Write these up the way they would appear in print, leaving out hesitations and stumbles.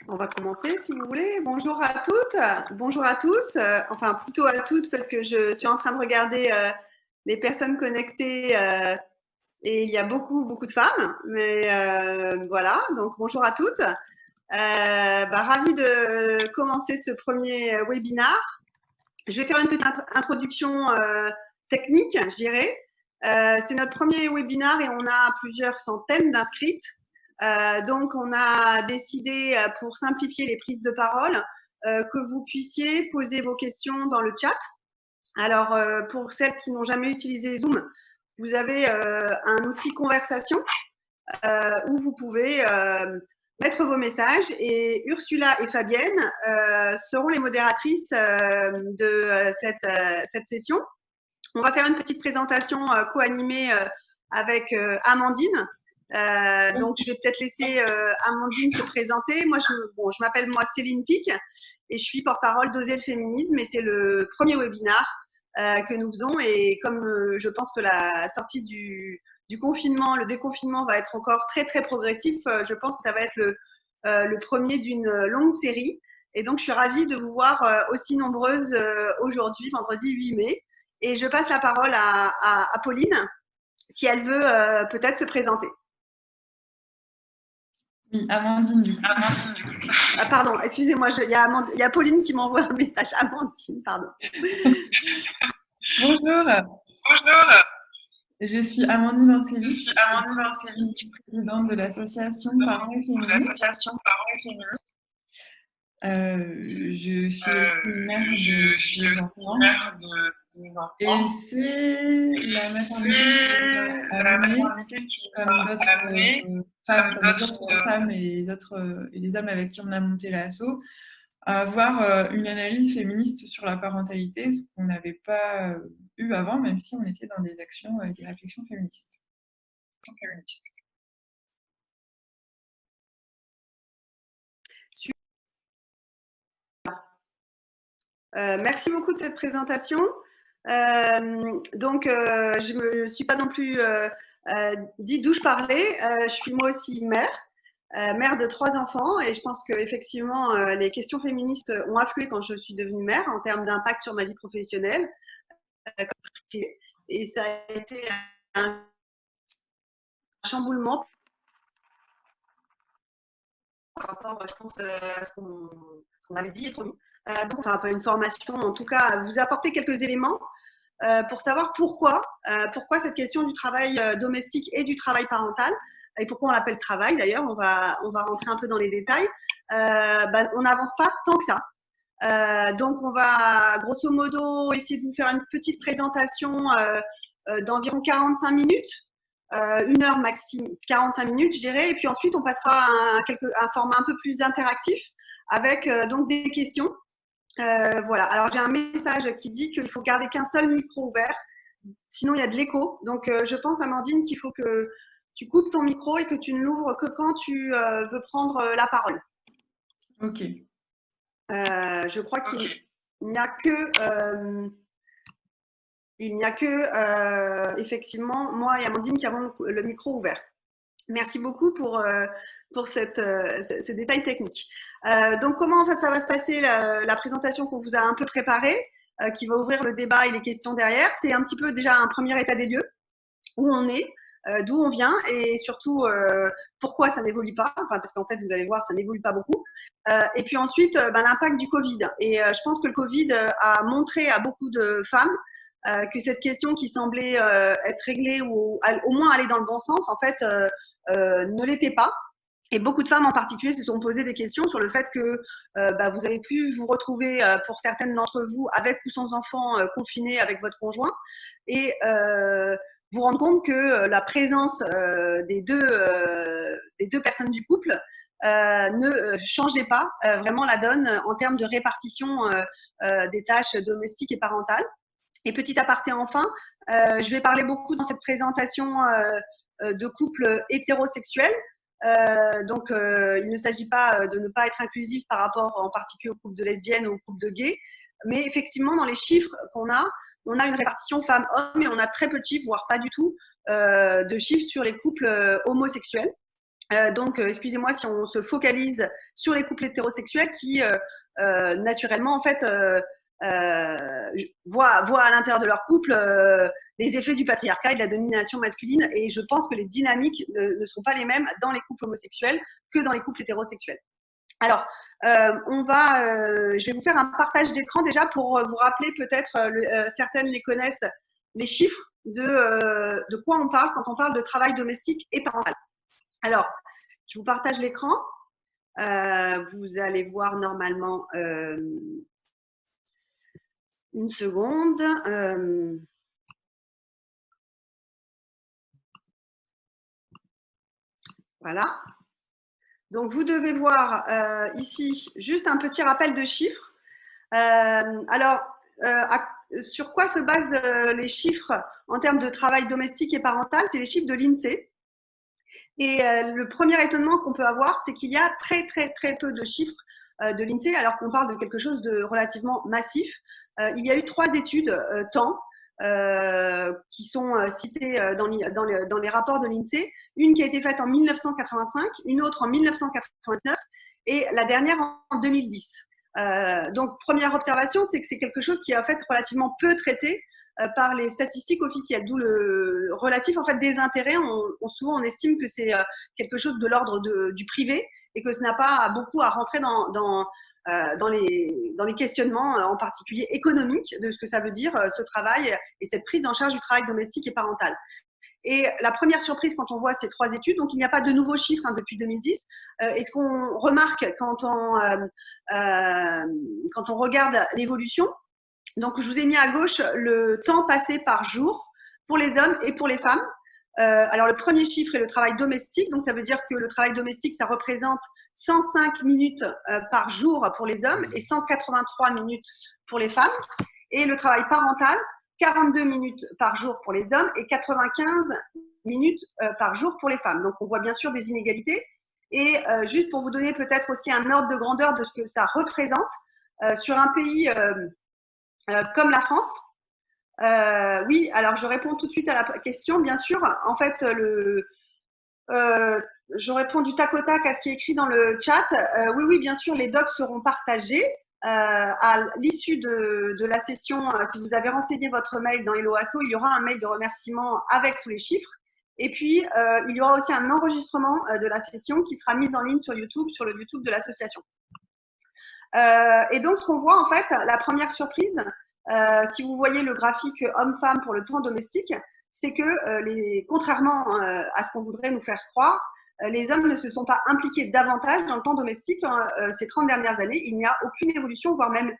On va commencer si vous voulez. Bonjour à toutes, bonjour à tous, enfin plutôt à toutes parce que je suis en train de regarder les personnes connectées et il y a beaucoup de femmes. Mais voilà, donc bonjour à toutes. Ravie de commencer ce premier webinar. Je vais faire une petite introduction technique, je dirais. C'est notre premier webinar et on a plusieurs centaines d'inscrites. Donc, on a décidé, pour simplifier les prises de parole, que vous puissiez poser vos questions dans le chat. Alors, pour celles qui n'ont jamais utilisé Zoom, vous avez un outil conversation où vous pouvez mettre vos messages et Ursula et Fabienne seront les modératrices de cette session. On va faire une petite présentation co-animée avec Amandine. Donc, je vais peut-être laisser Amandine se présenter. Moi, je m'appelle Céline Pic et je suis porte-parole d'Oser le féminisme et c'est le premier webinar que nous faisons. Et comme je pense que la sortie du confinement, le déconfinement va être encore très progressif, je pense que ça va être le premier d'une longue série. Et donc, je suis ravie de vous voir aussi nombreuses aujourd'hui, vendredi 8 mai. Et je passe la parole à Pauline, si elle veut peut-être se présenter. Oui, Amandine, du coup. Pardon, excusez-moi, il y a Pauline qui m'envoie un message. Amandine, pardon. Bonjour. Bonjour. Je suis Amandine Ancevich, présidente de l'association Parents et Féministes. Je suis aussi mère de enfants. Et c'est la maternité qui m'a amenée, comme d'autres femmes et les hommes avec qui on a monté l'asso, à avoir une analyse féministe sur la parentalité, ce qu'on n'avait pas eu avant, même si on était dans des actions et des réflexions féministes. Merci beaucoup de cette présentation. Donc, je ne me suis pas non plus dit d'où je parlais. Je suis moi aussi mère de 3 enfants et je pense qu'effectivement, les questions féministes ont afflué quand je suis devenue mère en termes d'impact sur ma vie professionnelle. Et ça a été un chamboulement par rapport, je pense, à ce qu'on avait dit et promis. Donc, enfin, pas une formation, en tout cas, vous apporter quelques éléments pour savoir pourquoi cette question du travail domestique et du travail parental, et pourquoi on l'appelle travail d'ailleurs, on va rentrer un peu dans les détails, on n'avance pas tant que ça. Donc, on va grosso modo essayer de vous faire une petite présentation d'environ 45 minutes, 1 heure maximum, 45 minutes, je dirais. Et puis ensuite, on passera à un format un peu plus interactif avec donc des questions. Voilà. Alors, j'ai un message qui dit qu'il faut garder qu'un seul micro ouvert, sinon il y a de l'écho. Donc, je pense, Amandine, qu'il faut que tu coupes ton micro et que tu ne l'ouvres que quand tu veux prendre la parole. Ok. Je crois qu'il n'y a que effectivement moi et Amandine qui avons le micro ouvert. Merci beaucoup pour ce détail technique. Donc, comment en fait, ça va se passer la présentation qu'on vous a un peu préparée, qui va ouvrir le débat et les questions derrière. C'est un petit peu déjà un premier état des lieux, où on est, d'où on vient et surtout pourquoi ça n'évolue pas, enfin, parce qu'en fait, vous allez voir, ça n'évolue pas beaucoup. Et puis ensuite, l'impact du Covid. Et je pense que le Covid a montré à beaucoup de femmes que cette question qui semblait être réglée ou au moins aller dans le bon sens, en fait, ne l'était pas. Et beaucoup de femmes en particulier se sont posées des questions sur le fait que vous avez pu vous retrouver, pour certaines d'entre vous, avec ou sans enfants, confinés avec votre conjoint, et vous rendre compte que la présence des deux personnes du couple ne changeait pas vraiment la donne en termes de répartition des tâches domestiques et parentales. Et petit aparté enfin, je vais parler beaucoup dans cette présentation de couples hétérosexuels. Donc, il ne s'agit pas de ne pas être inclusif par rapport en particulier aux couples de lesbiennes ou aux couples de gays, mais effectivement, dans les chiffres qu'on a, on a une répartition femmes-hommes et on a très peu de chiffres, voire pas du tout, de chiffres sur les couples homosexuels. Donc, excusez-moi si on se focalise sur les couples hétérosexuels qui, naturellement, en fait, voient à l'intérieur de leur couple les effets du patriarcat et de la domination masculine. Et je pense que les dynamiques ne sont pas les mêmes dans les couples homosexuels que dans les couples hétérosexuels. Alors, je vais vous faire un partage d'écran déjà pour vous rappeler peut-être, certaines les connaissent, les chiffres de quoi on parle quand on parle de travail domestique et parental. Alors, je vous partage l'écran. Vous allez voir normalement une seconde. Voilà. Donc, vous devez voir ici juste un petit rappel de chiffres. Sur quoi se basent les chiffres en termes de travail domestique et parental? C'est les chiffres de l'INSEE. Et le premier étonnement qu'on peut avoir, c'est qu'il y a très, très, très peu de chiffres de l'INSEE, alors qu'on parle de quelque chose de relativement massif. Il y a eu 3 études temps qui sont citées dans les rapports de l'INSEE. Une qui a été faite en 1985, une autre en 1999 et la dernière en 2010. Donc, première observation, c'est que c'est quelque chose qui est en fait relativement peu traité par les statistiques officielles, d'où le relatif en fait des intérêts. Souvent, on estime que c'est quelque chose de l'ordre du privé et que ce n'a pas beaucoup à rentrer dans les questionnements, en particulier économiques, de ce que ça veut dire ce travail et cette prise en charge du travail domestique et parental. Et la première surprise quand on voit ces 3 études, donc il n'y a pas de nouveaux chiffres depuis 2010, et ce qu'on remarque quand on regarde l'évolution, donc je vous ai mis à gauche le temps passé par jour pour les hommes et pour les femmes. Alors le premier chiffre est le travail domestique, donc ça veut dire que le travail domestique, ça représente 105 minutes par jour pour les hommes et 183 minutes pour les femmes. Et le travail parental, 42 minutes par jour pour les hommes et 95 minutes par jour pour les femmes. Donc on voit bien sûr des inégalités. Et juste pour vous donner peut-être aussi un ordre de grandeur de ce que ça représente, sur un pays comme la France, oui, alors je réponds tout de suite à la question, bien sûr. En fait, je réponds du tac au tac à ce qui est écrit dans le chat. Oui, bien sûr, les docs seront partagés à l'issue de la session. Si vous avez renseigné votre mail dans Hello Asso, il y aura un mail de remerciement avec tous les chiffres. Et puis, il y aura aussi un enregistrement de la session qui sera mis en ligne sur YouTube, sur le YouTube de l'association. Et donc, ce qu'on voit, en fait, la première surprise, si vous voyez le graphique homme-femme pour le temps domestique, c'est que contrairement à ce qu'on voudrait nous faire croire, les hommes ne se sont pas impliqués davantage dans le temps domestique ces 30 dernières années. Il n'y a aucune évolution, voire même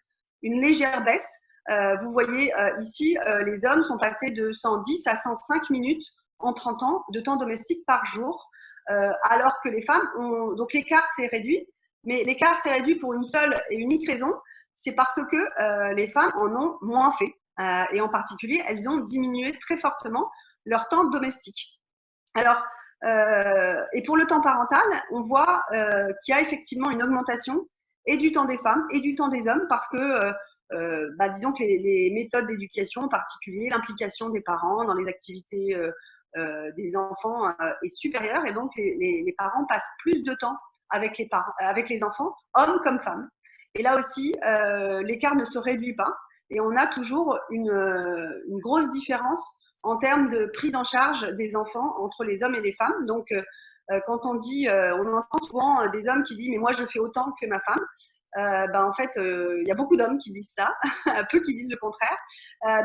une légère baisse. Vous voyez ici, les hommes sont passés de 110 à 105 minutes en 30 ans de temps domestique par jour, alors que les femmes ont… Donc l'écart s'est réduit, mais l'écart s'est réduit pour une seule et unique raison, c'est parce que les femmes en ont moins fait. Et en particulier, elles ont diminué très fortement leur temps domestique. Alors, et pour le temps parental, on voit qu'il y a effectivement une augmentation et du temps des femmes et du temps des hommes parce que, disons que les méthodes d'éducation, en particulier l'implication des parents dans les activités des enfants est supérieure et donc les parents passent plus de temps avec les enfants, hommes comme femmes. Et là aussi, l'écart ne se réduit pas et on a toujours une grosse différence en termes de prise en charge des enfants entre les hommes et les femmes. Donc, quand on dit, on entend souvent des hommes qui disent « mais moi je fais autant que ma femme », en fait, il y a beaucoup d'hommes qui disent ça, peu qui disent le contraire,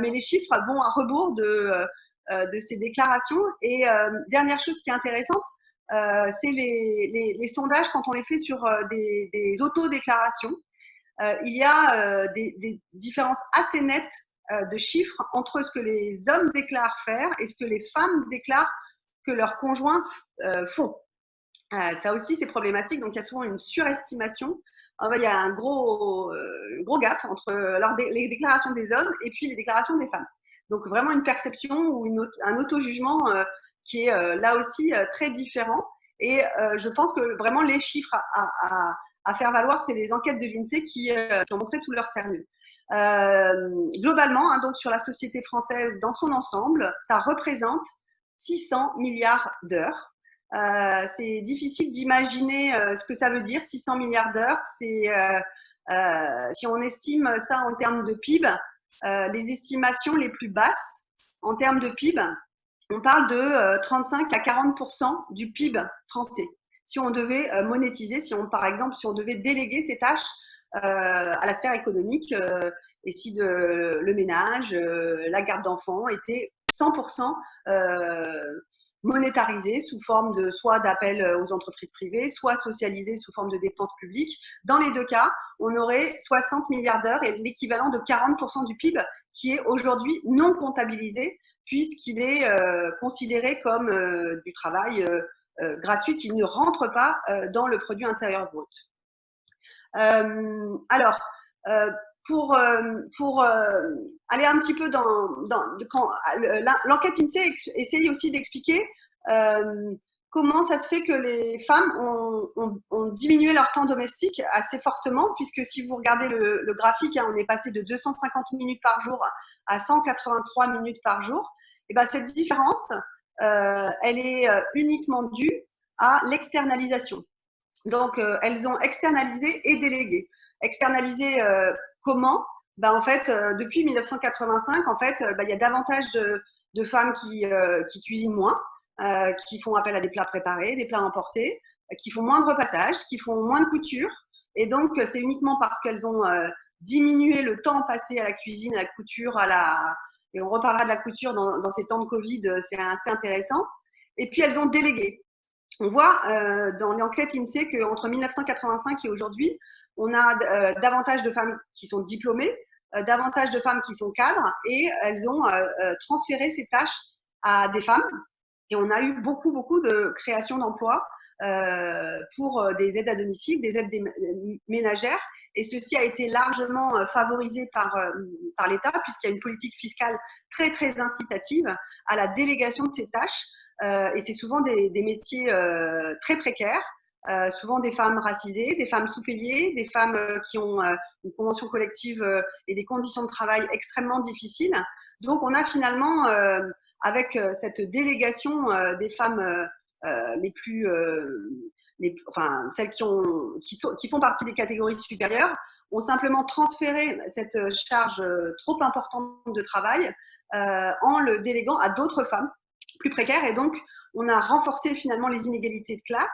mais les chiffres vont à rebours de ces déclarations. Et dernière chose qui est intéressante, c'est les sondages quand on les fait sur des autodéclarations. Il y a des différences assez nettes de chiffres entre ce que les hommes déclarent faire et ce que les femmes déclarent que leurs conjoints font. Ça aussi, c'est problématique. Donc, il y a souvent une surestimation. Il y a un gros gap entre les déclarations des hommes et puis les déclarations des femmes. Donc, vraiment une perception ou un auto-jugement qui est là aussi très différent. Et je pense que vraiment les chiffres à faire valoir, c'est les enquêtes de l'INSEE qui ont montré tout leur sérieux. Globalement, donc sur la société française dans son ensemble, ça représente 600 milliards d'heures. C'est difficile d'imaginer ce que ça veut dire, 600 milliards d'heures. Si on estime ça en termes de PIB, les estimations les plus basses en termes de PIB, on parle de 35 à 40% du PIB français. Si on devait monétiser, par exemple, si on devait déléguer ces tâches à la sphère économique, et si le ménage, la garde d'enfants étaient 100% monétarisés sous forme de soit d'appel aux entreprises privées, soit socialisés sous forme de dépenses publiques. Dans les deux cas, on aurait 60 milliards d'heures et l'équivalent de 40% du PIB qui est aujourd'hui non comptabilisé puisqu'il est considéré comme du travail gratuit qui ne rentre pas dans le produit intérieur brut. Alors, pour aller un petit peu l'enquête INSEE essaye aussi d'expliquer comment ça se fait que les femmes ont diminué leur temps domestique assez fortement, puisque si vous regardez le graphique, on est passé de 250 minutes par jour à 183 minutes par jour. Et ben, cette différence, elle est uniquement due à l'externalisation. Donc, elles ont externalisé et délégué. Externalisé comment? Ben, en fait, depuis 1985, en fait, il y a davantage de femmes qui cuisinent moins, qui font appel à des plats préparés, des plats importés, qui font moins de repassage, qui font moins de couture. Et donc, c'est uniquement parce qu'elles ont diminué le temps passé à la cuisine, à la couture, et on reparlera de la couture dans ces temps de Covid, c'est assez intéressant. Et puis, elles ont délégué. On voit dans l'enquête INSEE qu'entre 1985 et aujourd'hui, on a davantage de femmes qui sont diplômées, davantage de femmes qui sont cadres, et elles ont transféré ces tâches à des femmes. Et on a eu beaucoup de création d'emplois pour des aides à domicile, des aides ménagères. Et ceci a été largement favorisé par l'État, puisqu'il y a une politique fiscale très incitative à la délégation de ces tâches. Et c'est souvent des métiers très précaires, souvent des femmes racisées, des femmes sous-payées, des femmes qui ont une convention collective et des conditions de travail extrêmement difficiles. Donc, on a finalement, avec cette délégation des femmes les plus, celles qui font partie des catégories supérieures, ont simplement transféré cette charge trop importante de travail en le déléguant à d'autres femmes plus précaires. Et donc, on a renforcé finalement les inégalités de classe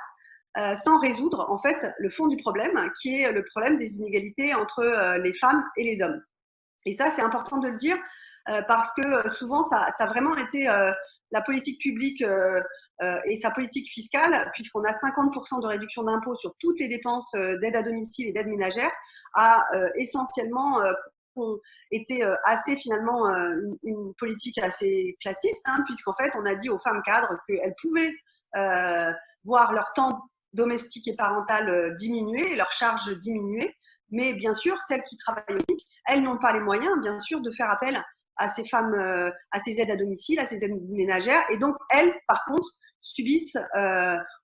sans résoudre en fait le fond du problème, qui est le problème des inégalités entre les femmes et les hommes. Et ça, c'est important de le dire parce que souvent, ça a vraiment été la politique publique et sa politique fiscale, puisqu'on a 50% de réduction d'impôts sur toutes les dépenses d'aide à domicile et d'aide ménagère, a essentiellement était assez finalement une politique assez classiste, puisqu'en fait, on a dit aux femmes cadres qu'elles pouvaient voir leur temps domestique et parental diminuer, leur charge diminuer, mais bien sûr, celles qui travaillent aussi, elles n'ont pas les moyens, bien sûr, de faire appel à ces femmes, à ces aides à domicile, à ces aides ménagères, et donc elles, par contre, subissent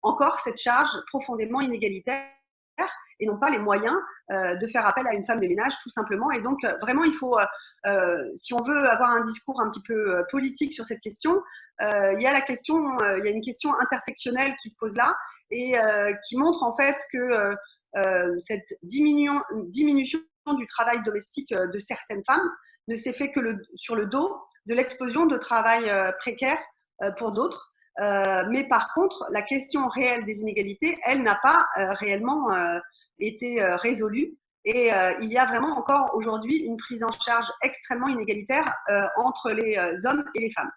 encore cette charge profondément inégalitaire et n'ont pas les moyens de faire appel à une femme de ménage, tout simplement. Et donc, vraiment, il faut, si on veut avoir un discours un petit peu politique sur cette question, il y a une question intersectionnelle qui se pose là et qui montre en fait que cette diminution du travail domestique de certaines femmes ne s'est fait que sur le dos de l'explosion de travail précaire pour d'autres. Mais par contre, la question réelle des inégalités, elle n'a pas réellement été résolue. Et il y a vraiment encore aujourd'hui une prise en charge extrêmement inégalitaire entre les hommes et les femmes.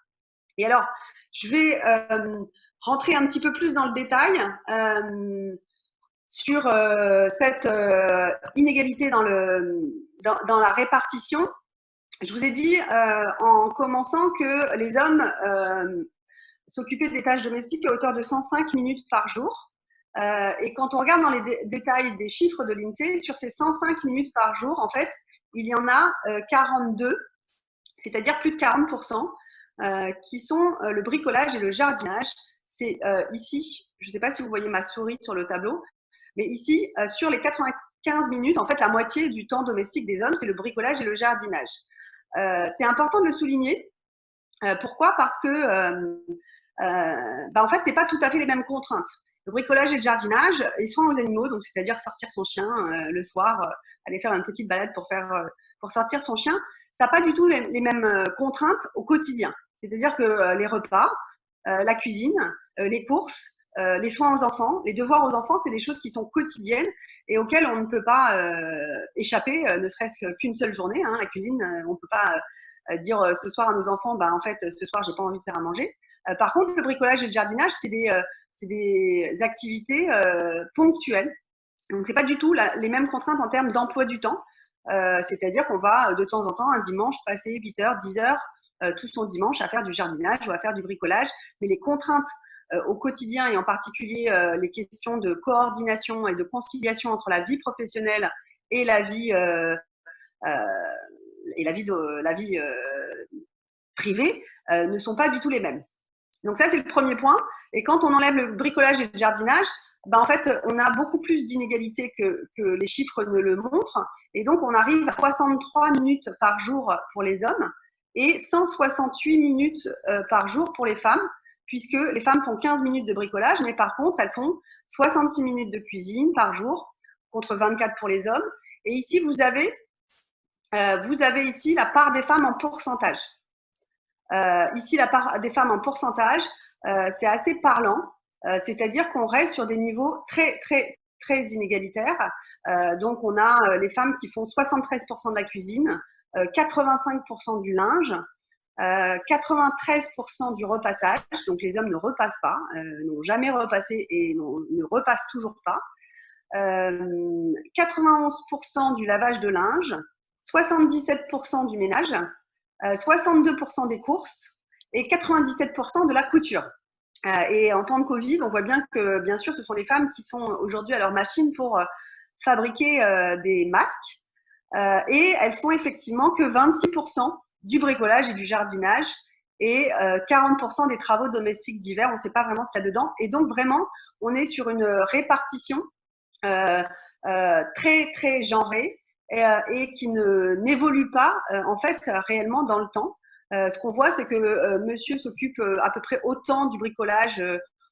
Et alors, je vais rentrer un petit peu plus dans le détail sur cette inégalité dans la répartition. Je vous ai dit en commençant que les hommes s'occupaient des tâches domestiques à hauteur de 105 minutes par jour. Et quand on regarde dans les détails des chiffres de l'INSEE, sur ces 105 minutes par jour, en fait, il y en a 42, c'est-à-dire plus de 40%, qui sont le bricolage et le jardinage. C'est ici, je ne sais pas si vous voyez ma souris sur le tableau, mais ici, sur les 95 minutes, en fait, la moitié du temps domestique des hommes, c'est le bricolage et le jardinage. C'est important de le souligner. Pourquoi? Parce que en fait, c'est pas tout à fait les mêmes contraintes. Le bricolage et le jardinage, les soins aux animaux, donc c'est-à-dire sortir son chien le soir, aller faire une petite balade pour sortir son chien, ça n'a pas du tout les mêmes contraintes au quotidien. C'est-à-dire que les repas, la cuisine, les courses, les soins aux enfants, les devoirs aux enfants, c'est des choses qui sont quotidiennes et auxquelles on ne peut pas échapper, ne serait-ce qu'une seule journée. Hein. La cuisine, on ne peut pas dire ce soir à nos enfants, en fait, ce soir, j'ai pas envie de faire à manger. Par contre, le bricolage et le jardinage, c'est des activités ponctuelles. Donc, c'est pas du tout les mêmes contraintes en termes d'emploi du temps. C'est-à-dire qu'on va de temps en temps, un dimanche, passer 8 heures, 10 heures, tout son dimanche à faire du jardinage ou à faire du bricolage. Mais les contraintes au quotidien et en particulier les questions de coordination et de conciliation entre la vie professionnelle et la vie privée ne sont pas du tout les mêmes. Donc ça, c'est le premier point. Et quand on enlève le bricolage et le jardinage, en fait, on a beaucoup plus d'inégalités que les chiffres ne le montrent. Et donc, on arrive à 63 minutes par jour pour les hommes et 168 minutes par jour pour les femmes, puisque les femmes font 15 minutes de bricolage, mais par contre, elles font 66 minutes de cuisine par jour, contre 24 pour les hommes. Et ici, vous avez ici la part des femmes en pourcentage. Ici, la part des femmes en pourcentage, c'est assez parlant. C'est-à-dire qu'on reste sur des niveaux très, très, très inégalitaires. Donc, on a les femmes qui font 73% de la cuisine, 85% du linge, 93% du repassage. Donc, les hommes ne repassent pas, n'ont jamais repassé et ne repassent toujours pas. 91% du lavage de linge, 77% du ménage, 62% des courses et 97% de la couture. Et en temps de Covid, on voit bien que, bien sûr, ce sont les femmes qui sont aujourd'hui à leur machine pour fabriquer des masques. Et elles font effectivement que 26% du bricolage et du jardinage et 40% des travaux domestiques divers. On ne sait pas vraiment ce qu'il y a dedans. Et donc, vraiment, on est sur une répartition très, très genrée et qui n'évolue pas, en fait, réellement dans le temps. Ce qu'on voit, c'est que monsieur s'occupe à peu près autant du bricolage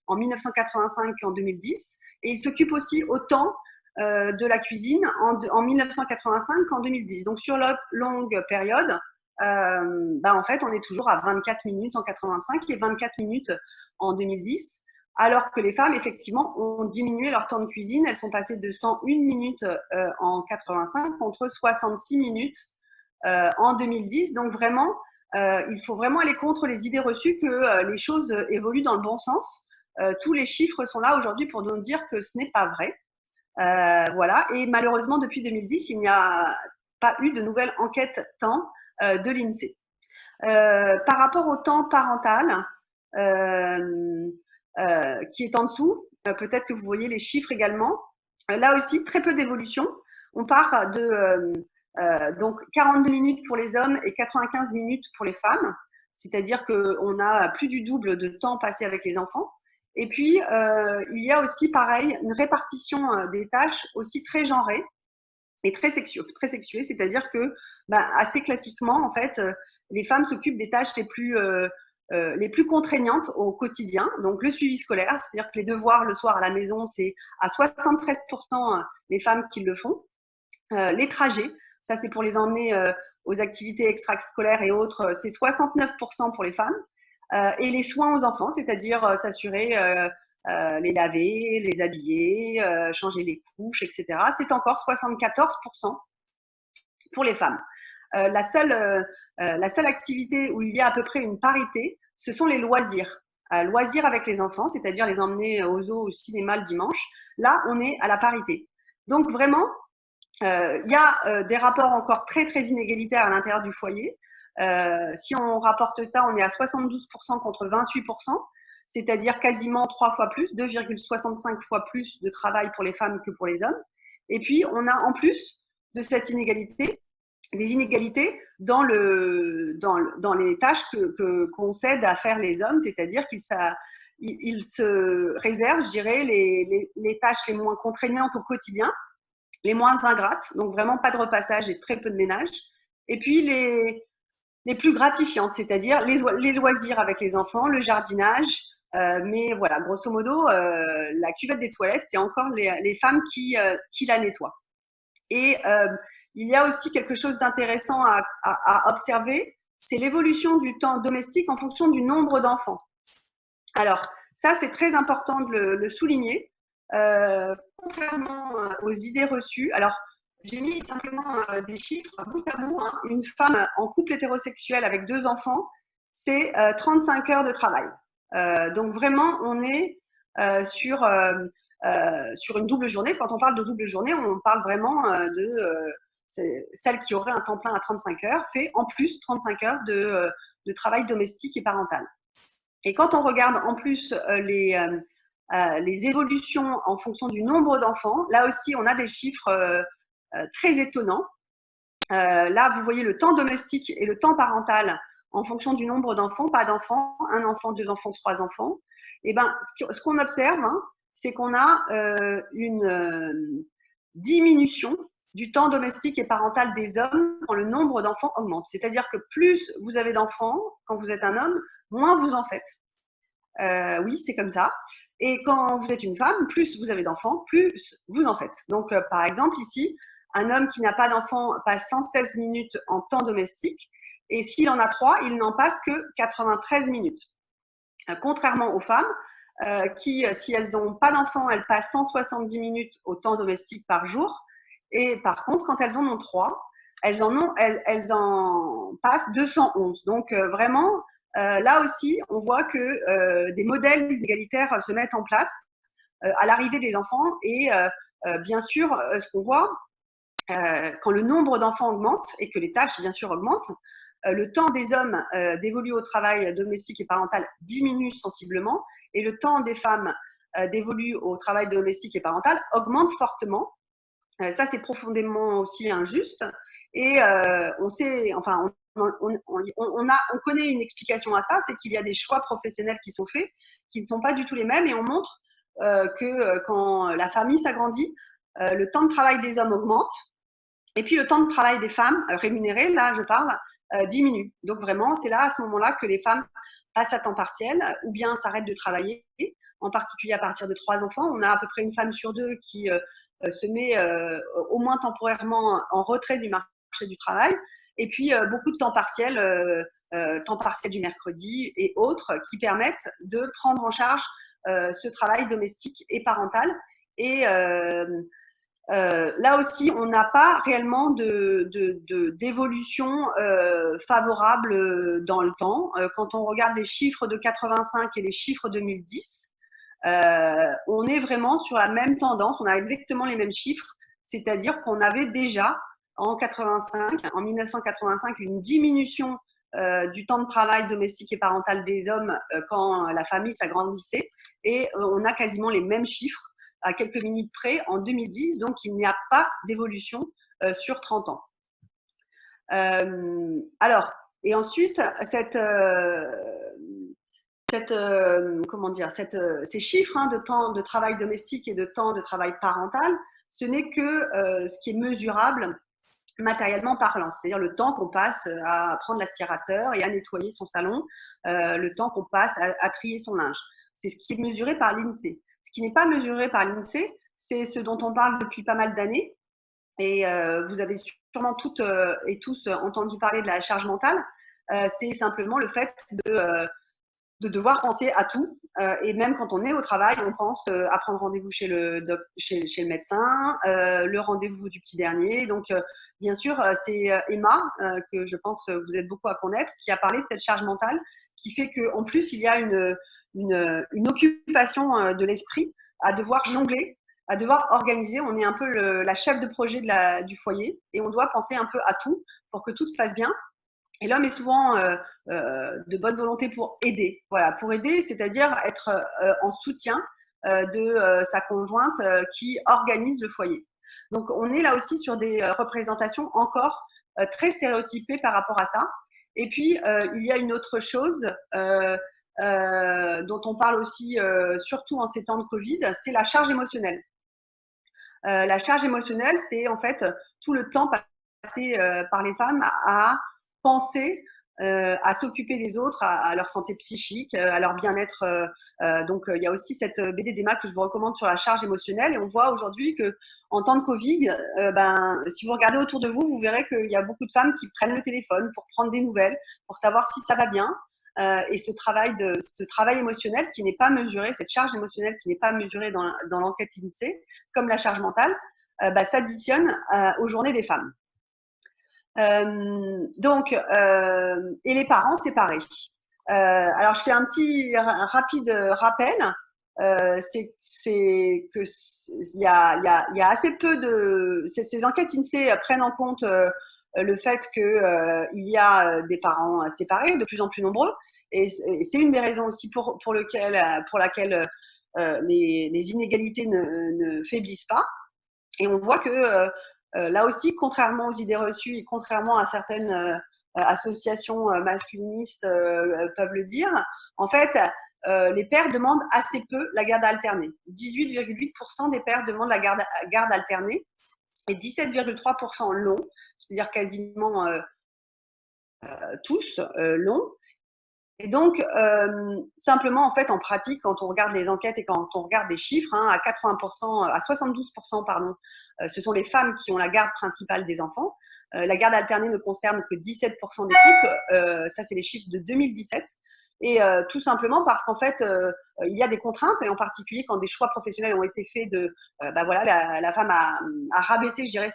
en 1985 qu'en 2010. Et il s'occupe aussi autant de la cuisine en 1985 qu'en 2010. Donc, sur la longue période, en fait, on est toujours à 24 minutes en 85 et 24 minutes en 2010. Alors que les femmes, effectivement, ont diminué leur temps de cuisine. Elles sont passées de 101 minutes en 85 contre 66 minutes en 2010. Donc, vraiment, il faut vraiment aller contre les idées reçues que les choses évoluent dans le bon sens. Tous les chiffres sont là aujourd'hui pour nous dire que ce n'est pas vrai. Voilà. Et malheureusement, depuis 2010, il n'y a pas eu de nouvelle enquête temps de l'INSEE. Par rapport au temps parental, qui est en dessous, peut-être que vous voyez les chiffres également. Là aussi, très peu d'évolution. On part de donc 42 minutes pour les hommes et 95 minutes pour les femmes. C'est-à-dire qu'on a plus du double de temps passé avec les enfants. Et puis, il y a aussi, pareil, une répartition des tâches aussi très genrée et très sexuée. C'est-à-dire que, assez classiquement, en fait, les femmes s'occupent des tâches les plus contraignantes au quotidien. Donc, le suivi scolaire, c'est-à-dire que les devoirs le soir à la maison, c'est à 73% les femmes qui le font. Les trajets, ça c'est pour les emmener aux activités extrascolaires et autres, c'est 69% pour les femmes. Et les soins aux enfants, c'est-à-dire s'assurer les laver, les habiller, changer les couches, etc. C'est encore 74% pour les femmes. La seule activité où il y a à peu près une parité, ce sont les loisirs. Loisirs avec les enfants, c'est-à-dire les emmener au zoo, au cinéma le dimanche. Là, on est à la parité. Donc vraiment, il y a des rapports encore très, très inégalitaires à l'intérieur du foyer. Si on rapporte ça, on est à 72% contre 28%, c'est-à-dire quasiment 3 fois plus, 2,65 fois plus de travail pour les femmes que pour les hommes. Et puis, on a en plus de cette inégalité, des inégalités dans les tâches qu'on cède à faire les hommes, c'est-à-dire qu'ils se réservent, je dirais, les tâches les moins contraignantes au quotidien, les moins ingrates, donc vraiment pas de repassage et très peu de ménage, et puis les plus gratifiantes, c'est-à-dire les loisirs avec les enfants, le jardinage, Mais voilà, grosso modo, la cuvette des toilettes, c'est encore les femmes qui la nettoient. Et il y a aussi quelque chose d'intéressant à observer, c'est l'évolution du temps domestique en fonction du nombre d'enfants. Alors, ça, c'est très important de le souligner. Contrairement aux idées reçues, alors j'ai mis simplement des chiffres bout à bout. Hein. Une femme en couple hétérosexuel avec 2 enfants, c'est 35 heures de travail. Donc vraiment, on est sur une double journée. Quand on parle de double journée, on parle vraiment de celle qui aurait un temps plein à 35 heures, fait en plus 35 heures de travail domestique et parental. Et quand on regarde en plus les évolutions en fonction du nombre d'enfants, là aussi, on a des chiffres très étonnants. Là, vous voyez le temps domestique et le temps parental en fonction du nombre d'enfants, pas d'enfants, 1 enfant, 2 enfants, 3 enfants. Et ben, ce qu'on observe, hein, c'est qu'on a une diminution du temps domestique et parental des hommes quand le nombre d'enfants augmente. C'est-à-dire que plus vous avez d'enfants quand vous êtes un homme, moins vous en faites. Oui, c'est comme ça. Et quand vous êtes une femme, plus vous avez d'enfants, plus vous en faites. Donc, par exemple, ici, un homme qui n'a pas d'enfants passe 116 minutes en temps domestique. Et s'il en a 3, il n'en passe que 93 minutes. Contrairement aux femmes, qui, si elles n'ont pas d'enfants, elles passent 170 minutes au temps domestique par jour. Et par contre, quand elles en ont 3, elles en passent 211. Donc, vraiment, là aussi, on voit que des modèles inégalitaires se mettent en place à l'arrivée des enfants. Et bien sûr, ce qu'on voit, quand le nombre d'enfants augmente et que les tâches, bien sûr, augmentent, le temps des hommes d'évoluer au travail domestique et parental diminue sensiblement et le temps des femmes d'évoluer au travail domestique et parental augmente fortement. Ça, c'est profondément aussi injuste. Et on sait, enfin, on connaît une explication à ça, c'est qu'il y a des choix professionnels qui sont faits, qui ne sont pas du tout les mêmes, et on montre que quand la famille s'agrandit, le temps de travail des hommes augmente, et puis le temps de travail des femmes rémunérées, là je parle, diminue. Donc vraiment, c'est là à ce moment-là que les femmes passent à temps partiel ou bien s'arrêtent de travailler, en particulier à partir de 3 enfants. On a à peu près une femme sur 2 qui se met au moins temporairement en retrait du marché du travail. Et puis beaucoup de temps partiel du mercredi et autres qui permettent de prendre en charge ce travail domestique et parental. Et là aussi, on n'a pas réellement d'évolution favorable dans le temps. Quand on regarde les chiffres de 85 et les chiffres 2010, on est vraiment sur la même tendance, on a exactement les mêmes chiffres, c'est-à-dire qu'on avait déjà en 1985, une diminution du temps de travail domestique et parental des hommes quand la famille s'agrandissait, et on a quasiment les mêmes chiffres à quelques minutes près en 2010, donc il n'y a pas d'évolution sur 30 ans. Alors, et ensuite, ces chiffres de temps de travail domestique et de temps de travail parental, ce n'est que ce qui est mesurable matériellement parlant, c'est-à-dire le temps qu'on passe à prendre l'aspirateur et à nettoyer son salon, le temps qu'on passe à trier son linge. C'est ce qui est mesuré par l'INSEE. Ce qui n'est pas mesuré par l'INSEE, c'est ce dont on parle depuis pas mal d'années. Et vous avez sûrement toutes et tous entendu parler de la charge mentale. C'est simplement le fait de devoir penser à tout. Et même quand on est au travail, on pense à prendre rendez-vous chez le médecin, le rendez-vous du petit dernier. Donc, bien sûr, c'est Emma, que je pense vous êtes beaucoup à connaître, qui a parlé de cette charge mentale, qui fait qu'en plus, il y a une occupation de l'esprit à devoir jongler, à devoir organiser. On est un peu la chef de projet du foyer et on doit penser un peu à tout pour que tout se passe bien. Et l'homme est souvent de bonne volonté pour aider. Voilà, pour aider, c'est-à-dire être en soutien de sa conjointe qui organise le foyer. Donc, on est là aussi sur des représentations encore très stéréotypées par rapport à ça. Et puis, il y a une autre chose dont on parle aussi, surtout en ces temps de Covid, c'est la charge émotionnelle. La charge émotionnelle, c'est en fait tout le temps passé par les femmes à penser à s'occuper des autres, à leur santé psychique, à leur bien-être. Donc, il y a aussi cette BD d'Emma que je vous recommande sur la charge émotionnelle. Et on voit aujourd'hui que en temps de Covid, si vous regardez autour de vous, vous verrez qu'il y a beaucoup de femmes qui prennent le téléphone pour prendre des nouvelles, pour savoir si ça va bien. Et ce travail émotionnel qui n'est pas mesuré, cette charge émotionnelle qui n'est pas mesurée dans l'enquête INSEE, comme la charge mentale, s'additionne aux journées des femmes. Et les parents, c'est pareil. Alors, je fais un petit rapide rappel. C'est que il y a assez peu de ces enquêtes INSEE prennent en compte le fait que il y a des parents séparés, de plus en plus nombreux, et c'est une des raisons aussi pour laquelle les inégalités ne faiblissent pas. Et on voit que là aussi, contrairement aux idées reçues et contrairement à certaines associations masculinistes peuvent le dire, en fait, les pères demandent assez peu la garde alternée. 18,8% des pères demandent la garde alternée et 17,3% l'ont, c'est-à-dire quasiment tous l'ont. Et donc, simplement, en fait, en pratique, quand on regarde les enquêtes et quand on regarde les chiffres, à 80%, à 72%, pardon, ce sont les femmes qui ont la garde principale des enfants. La garde alternée ne concerne que 17% des couples. Ça, c'est les chiffres de 2017. Et tout simplement parce qu'en fait, il y a des contraintes, et en particulier quand des choix professionnels ont été faits voilà, la femme a rabaissé, je dirais,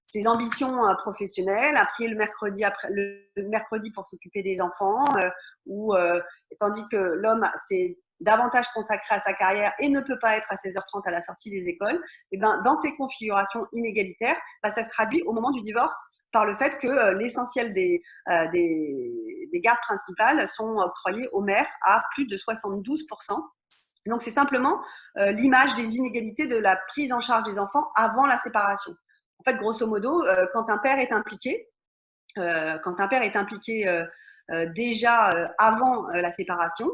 ses ambitions professionnelles, a pris le mercredi pour s'occuper des enfants, tandis que l'homme s'est davantage consacré à sa carrière et ne peut pas être à 16h30 à la sortie des écoles. Et dans ces configurations inégalitaires, ça se traduit au moment du divorce par le fait que l'essentiel des gardes principales sont octroyées aux mères à plus de 72%. Donc, c'est simplement l'image des inégalités de la prise en charge des enfants avant la séparation. En fait, grosso modo, quand un père est impliqué, déjà avant la séparation,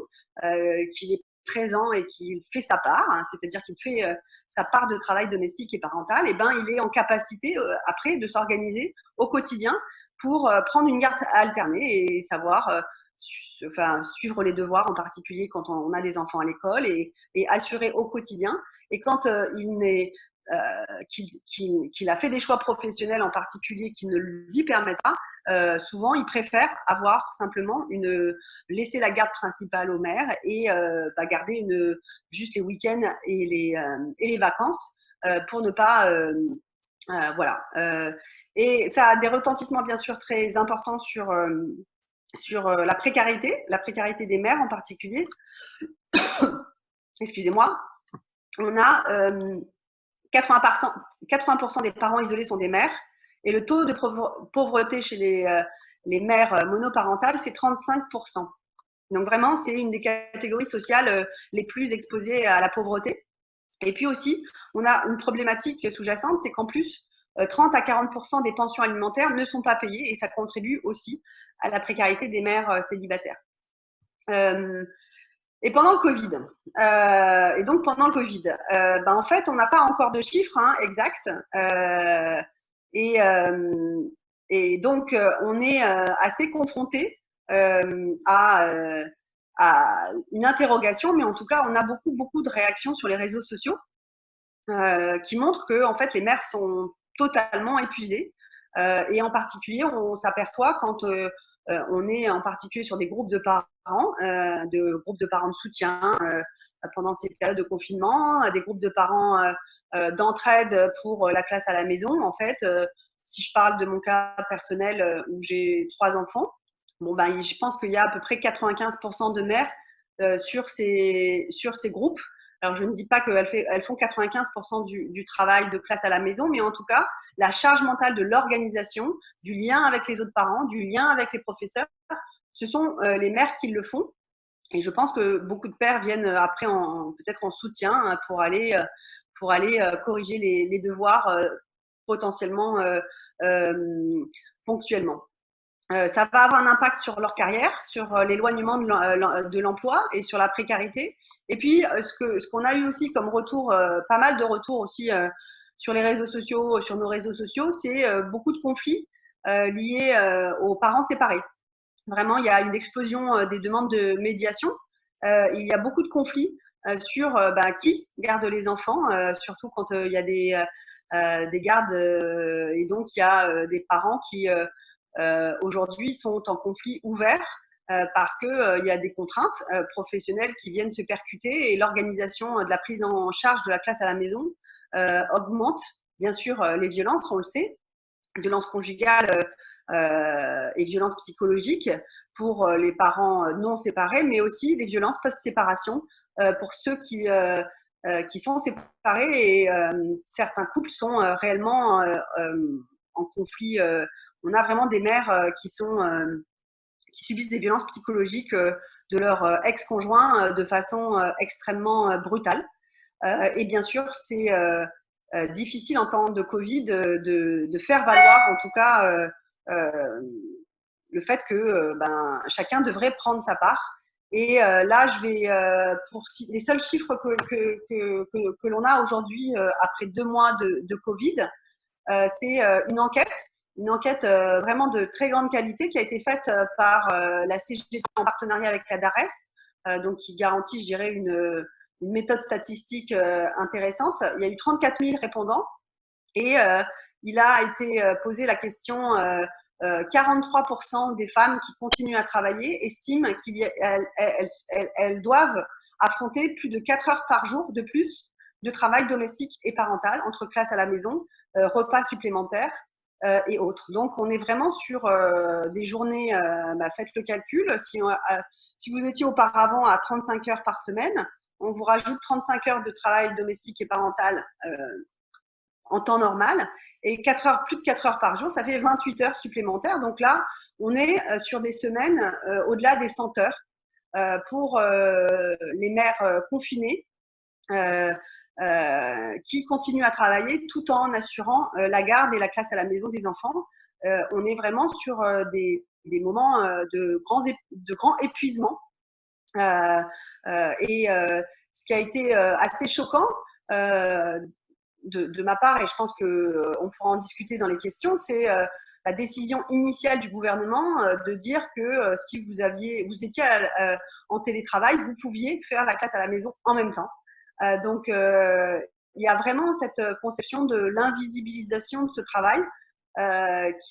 qu'il est présent et qu'il fait sa part, c'est-à-dire qu'il fait sa part de travail domestique et parental, il est en capacité après de s'organiser au quotidien pour prendre une garde alternée et savoir suivre les devoirs, en particulier quand on a des enfants à l'école, et assurer au quotidien. Et quand qu'il a fait des choix professionnels en particulier qui ne lui permettent pas, souvent il préfère avoir simplement laisser la garde principale aux mères et garder juste les week-ends et les vacances pour ne pas voilà. Et ça a des retentissements bien sûr très importants sur la précarité des mères en particulier. Excusez-moi. On a 80% des parents isolés sont des mères, et le taux de pauvreté chez les mères monoparentales, c'est 35%. Donc vraiment, c'est une des catégories sociales les plus exposées à la pauvreté. Et puis aussi, on a une problématique sous-jacente, c'est qu'en plus, 30 à 40% des pensions alimentaires ne sont pas payées, et ça contribue aussi à la précarité des mères célibataires. Et pendant le Covid, en fait, on n'a pas encore de chiffres exacts, et donc on est assez confronté à une interrogation, mais en tout cas, on a beaucoup de réactions sur les réseaux sociaux qui montrent que en fait, les mères sont totalement épuisées, et en particulier, on s'aperçoit quand on est en particulier sur des groupes de parents de soutien pendant ces périodes de confinement, des groupes de parents d'entraide pour la classe à la maison. En fait, si je parle de mon cas personnel où j'ai 3 enfants, je pense qu'il y a à peu près 95% de mères sur ces groupes. Alors, je ne dis pas qu'elles font 95% du travail de classe à la maison, mais en tout cas, la charge mentale de l'organisation, du lien avec les autres parents, du lien avec les professeurs, ce sont les mères qui le font. Et je pense que beaucoup de pères viennent après peut-être en soutien pour aller corriger les devoirs potentiellement ponctuellement. Ça va avoir un impact sur leur carrière, sur l'éloignement de l'emploi et sur la précarité. Et puis, ce qu'on a eu aussi comme retour, pas mal de retours aussi sur les réseaux sociaux, sur nos réseaux sociaux, c'est beaucoup de conflits liés aux parents séparés. Vraiment, il y a une explosion des demandes de médiation. Il y a beaucoup de conflits sur qui garde les enfants, surtout quand il y a des gardes. Et donc, il y a des parents qui, aujourd'hui, sont en conflit ouvert parce qu'il y a des contraintes professionnelles qui viennent se percuter et l'organisation de la prise en charge de la classe à la maison augmente, bien sûr, les violences, on le sait, violences conjugales et violences psychologiques pour les parents non séparés, mais aussi les violences post-séparation pour ceux qui sont séparés et certains couples sont réellement en conflit. On a vraiment des mères qui subissent des violences psychologiques de leur ex-conjoint de façon extrêmement brutale. Et bien sûr, c'est difficile en temps de Covid de faire valoir, en tout cas, le fait que chacun devrait prendre sa part. Et là, je vais pour les seuls chiffres que l'on a aujourd'hui après 2 mois de Covid, c'est une enquête vraiment de très grande qualité qui a été faite par la CGT en partenariat avec la DARES, donc qui garantit, je dirais, une méthode statistique intéressante. Il y a eu 34 000 répondants et il a été posé la question 43% des femmes qui continuent à travailler estiment qu'elles doivent affronter plus de 4 heures par jour de plus de travail domestique et parental entre classe à la maison, repas supplémentaires et autres. Donc, on est vraiment sur des journées, faites le calcul, si vous étiez auparavant à 35 heures par semaine, on vous rajoute 35 heures de travail domestique et parental en temps normal, et 4 heures, plus de 4 heures par jour, ça fait 28 heures supplémentaires. Donc là, on est sur des semaines au-delà des 100 heures pour les mères confinées qui continuent à travailler tout en assurant la garde et la classe à la maison des enfants. On est vraiment sur des moments de grand épuisement. Et ce qui a été assez choquant de ma part, et je pense qu'on pourra en discuter dans les questions, c'est la décision initiale du gouvernement de dire que si vous étiez en télétravail, vous pouviez faire la classe à la maison en même temps. Donc, il y a vraiment cette conception de l'invisibilisation de ce travail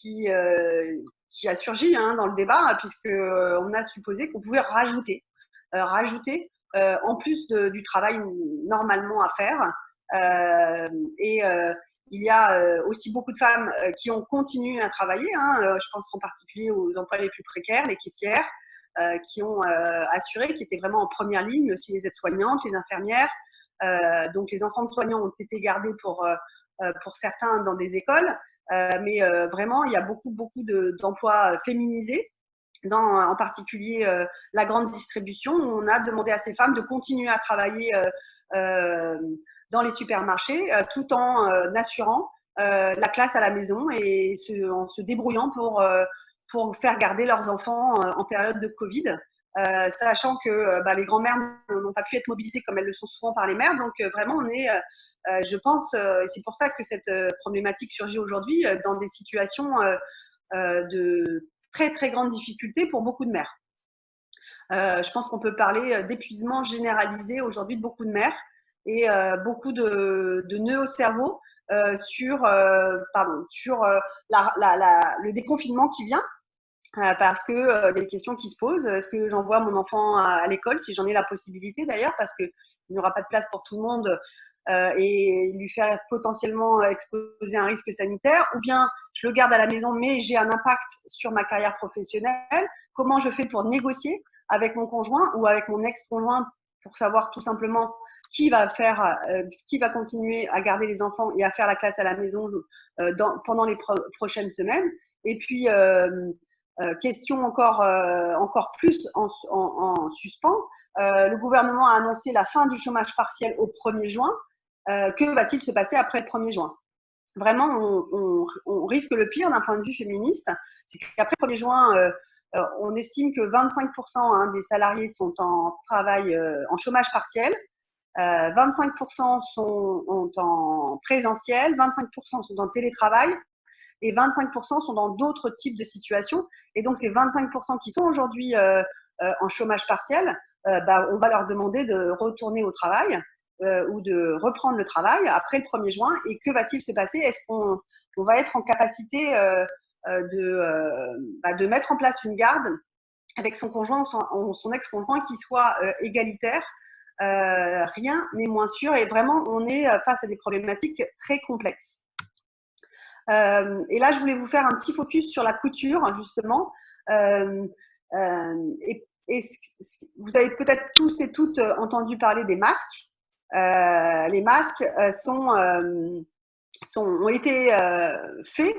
qui a surgi dans le débat, puisqu'on a supposé qu'on pouvait rajouter en plus du travail normalement à faire. Il y a aussi beaucoup de femmes qui ont continué à travailler. Je pense en particulier aux emplois les plus précaires, les caissières, qui ont assuré, qui étaient vraiment en première ligne, mais aussi les aides-soignantes, les infirmières. Donc les enfants de soignants ont été gardés pour certains dans des écoles, mais vraiment il y a beaucoup d'emplois féminisés. En particulier la grande distribution, on a demandé à ces femmes de continuer à travailler dans les supermarchés tout en assurant la classe à la maison et en se débrouillant pour faire garder leurs enfants en période de Covid, sachant que les grands-mères n'ont pas pu être mobilisées comme elles le sont souvent par les mères. Donc vraiment, on est, je pense, et c'est pour ça que cette problématique surgit aujourd'hui, dans des situations de très très grande difficulté pour beaucoup de mères. Je pense qu'on peut parler d'épuisement généralisé aujourd'hui de beaucoup de mères et beaucoup de nœuds au cerveau sur le déconfinement qui vient. Parce que y a des questions qui se posent. Est-ce que j'envoie mon enfant à l'école, si j'en ai la possibilité d'ailleurs, parce qu'il n'y aura pas de place pour tout le monde et lui faire potentiellement exposer un risque sanitaire, ou bien je le garde à la maison mais j'ai un impact sur ma carrière professionnelle. Comment je fais pour négocier avec mon conjoint ou avec mon ex-conjoint pour savoir tout simplement qui va continuer à garder les enfants et à faire la classe à la maison pendant les prochaines semaines. Et puis question encore plus en suspens, le gouvernement a annoncé la fin du chômage partiel au 1er juin. Que va-t-il se passer après le 1er juin? Vraiment, on risque le pire d'un point de vue féministe. C'est qu'après le 1er juin, on estime que 25% des salariés sont en travail, en chômage partiel, 25% sont en présentiel, 25% sont en télétravail, et 25% sont dans d'autres types de situations. Et donc, ces 25% qui sont aujourd'hui en chômage partiel, on va leur demander de retourner au travail ou de reprendre le travail après le 1er juin. Et que va-t-il se passer? Est-ce qu'on va être en capacité de mettre en place une garde avec son conjoint ou son ex-conjoint qui soit égalitaire? Rien n'est moins sûr et vraiment, on est face à des problématiques très complexes. Et là, je voulais vous faire un petit focus sur la couture, justement. Et vous avez peut-être tous et toutes entendu parler des masques. Les masques ont été faits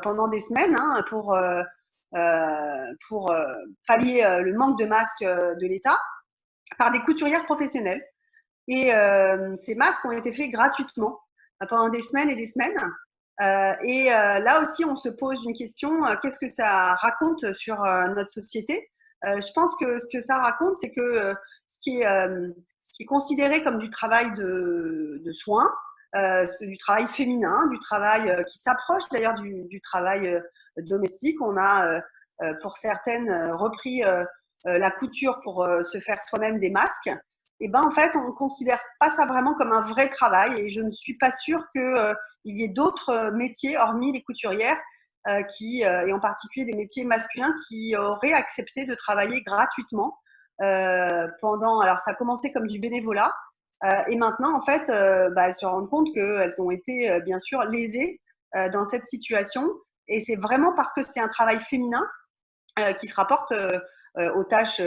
pendant des semaines pour pallier le manque de masques de l'État par des couturières professionnelles. Et ces masques ont été faits gratuitement pendant des semaines et des semaines. Là aussi, on se pose une question, qu'est-ce que ça raconte sur notre société? Je pense que ce que ça raconte, c'est que ce qui est considéré comme du travail de soins, c'est du travail féminin, du travail qui s'approche d'ailleurs du travail domestique. On a, pour certaines, repris la couture pour se faire soi-même des masques. Et en fait, on ne considère pas ça vraiment comme un vrai travail et je ne suis pas sûre qu'il y ait d'autres métiers, hormis les couturières, et en particulier des métiers masculins, qui auraient accepté de travailler gratuitement alors ça a commencé comme du bénévolat et maintenant, en fait, elles se rendent compte qu'elles ont été bien sûr lésées dans cette situation et c'est vraiment parce que c'est un travail féminin qui se rapporte aux tâches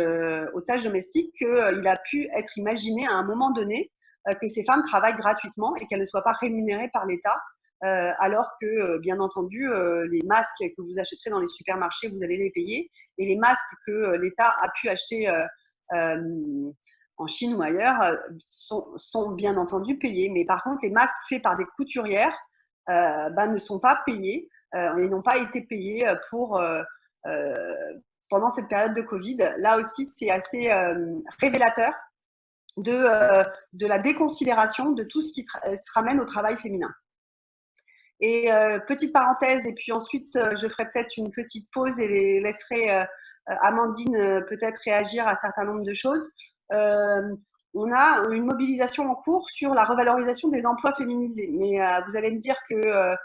domestiques qu'il a pu être imaginé à un moment donné que ces femmes travaillent gratuitement et qu'elles ne soient pas rémunérées par l'État, alors que, bien entendu, les masques que vous achèterez dans les supermarchés, vous allez les payer, et les masques que l'État a pu acheter en Chine ou ailleurs sont bien entendu payés. Mais par contre, les masques faits par des couturières ne sont pas payés et n'ont pas été payés pendant cette période de Covid. Là aussi, c'est assez révélateur de la déconsidération de tout ce qui se ramène au travail féminin. Et petite parenthèse, et puis ensuite, je ferai peut-être une petite pause et laisserai Amandine peut-être réagir à un certain nombre de choses. On a une mobilisation en cours sur la revalorisation des emplois féminisés. Mais vous allez me dire que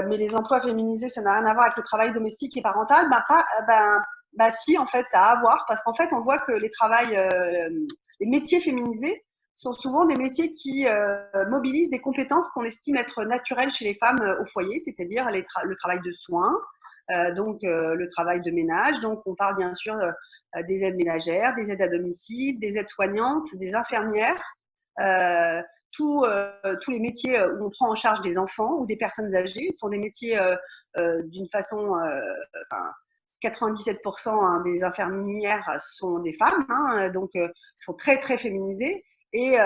mais les emplois féminisés, ça n'a rien à voir avec le travail domestique et parental. Si, en fait, ça a à voir, parce qu'en fait, on voit que les métiers féminisés sont souvent des métiers qui mobilisent des compétences qu'on estime être naturelles chez les femmes au foyer, c'est-à-dire le travail de soins, le travail de ménage. Donc, on parle bien sûr des aides ménagères, des aides à domicile, des aides soignantes, des infirmières. Tous les métiers où on prend en charge des enfants ou des personnes âgées sont des métiers d'une façon, 97% des infirmières sont des femmes, donc sont très très féminisées. Et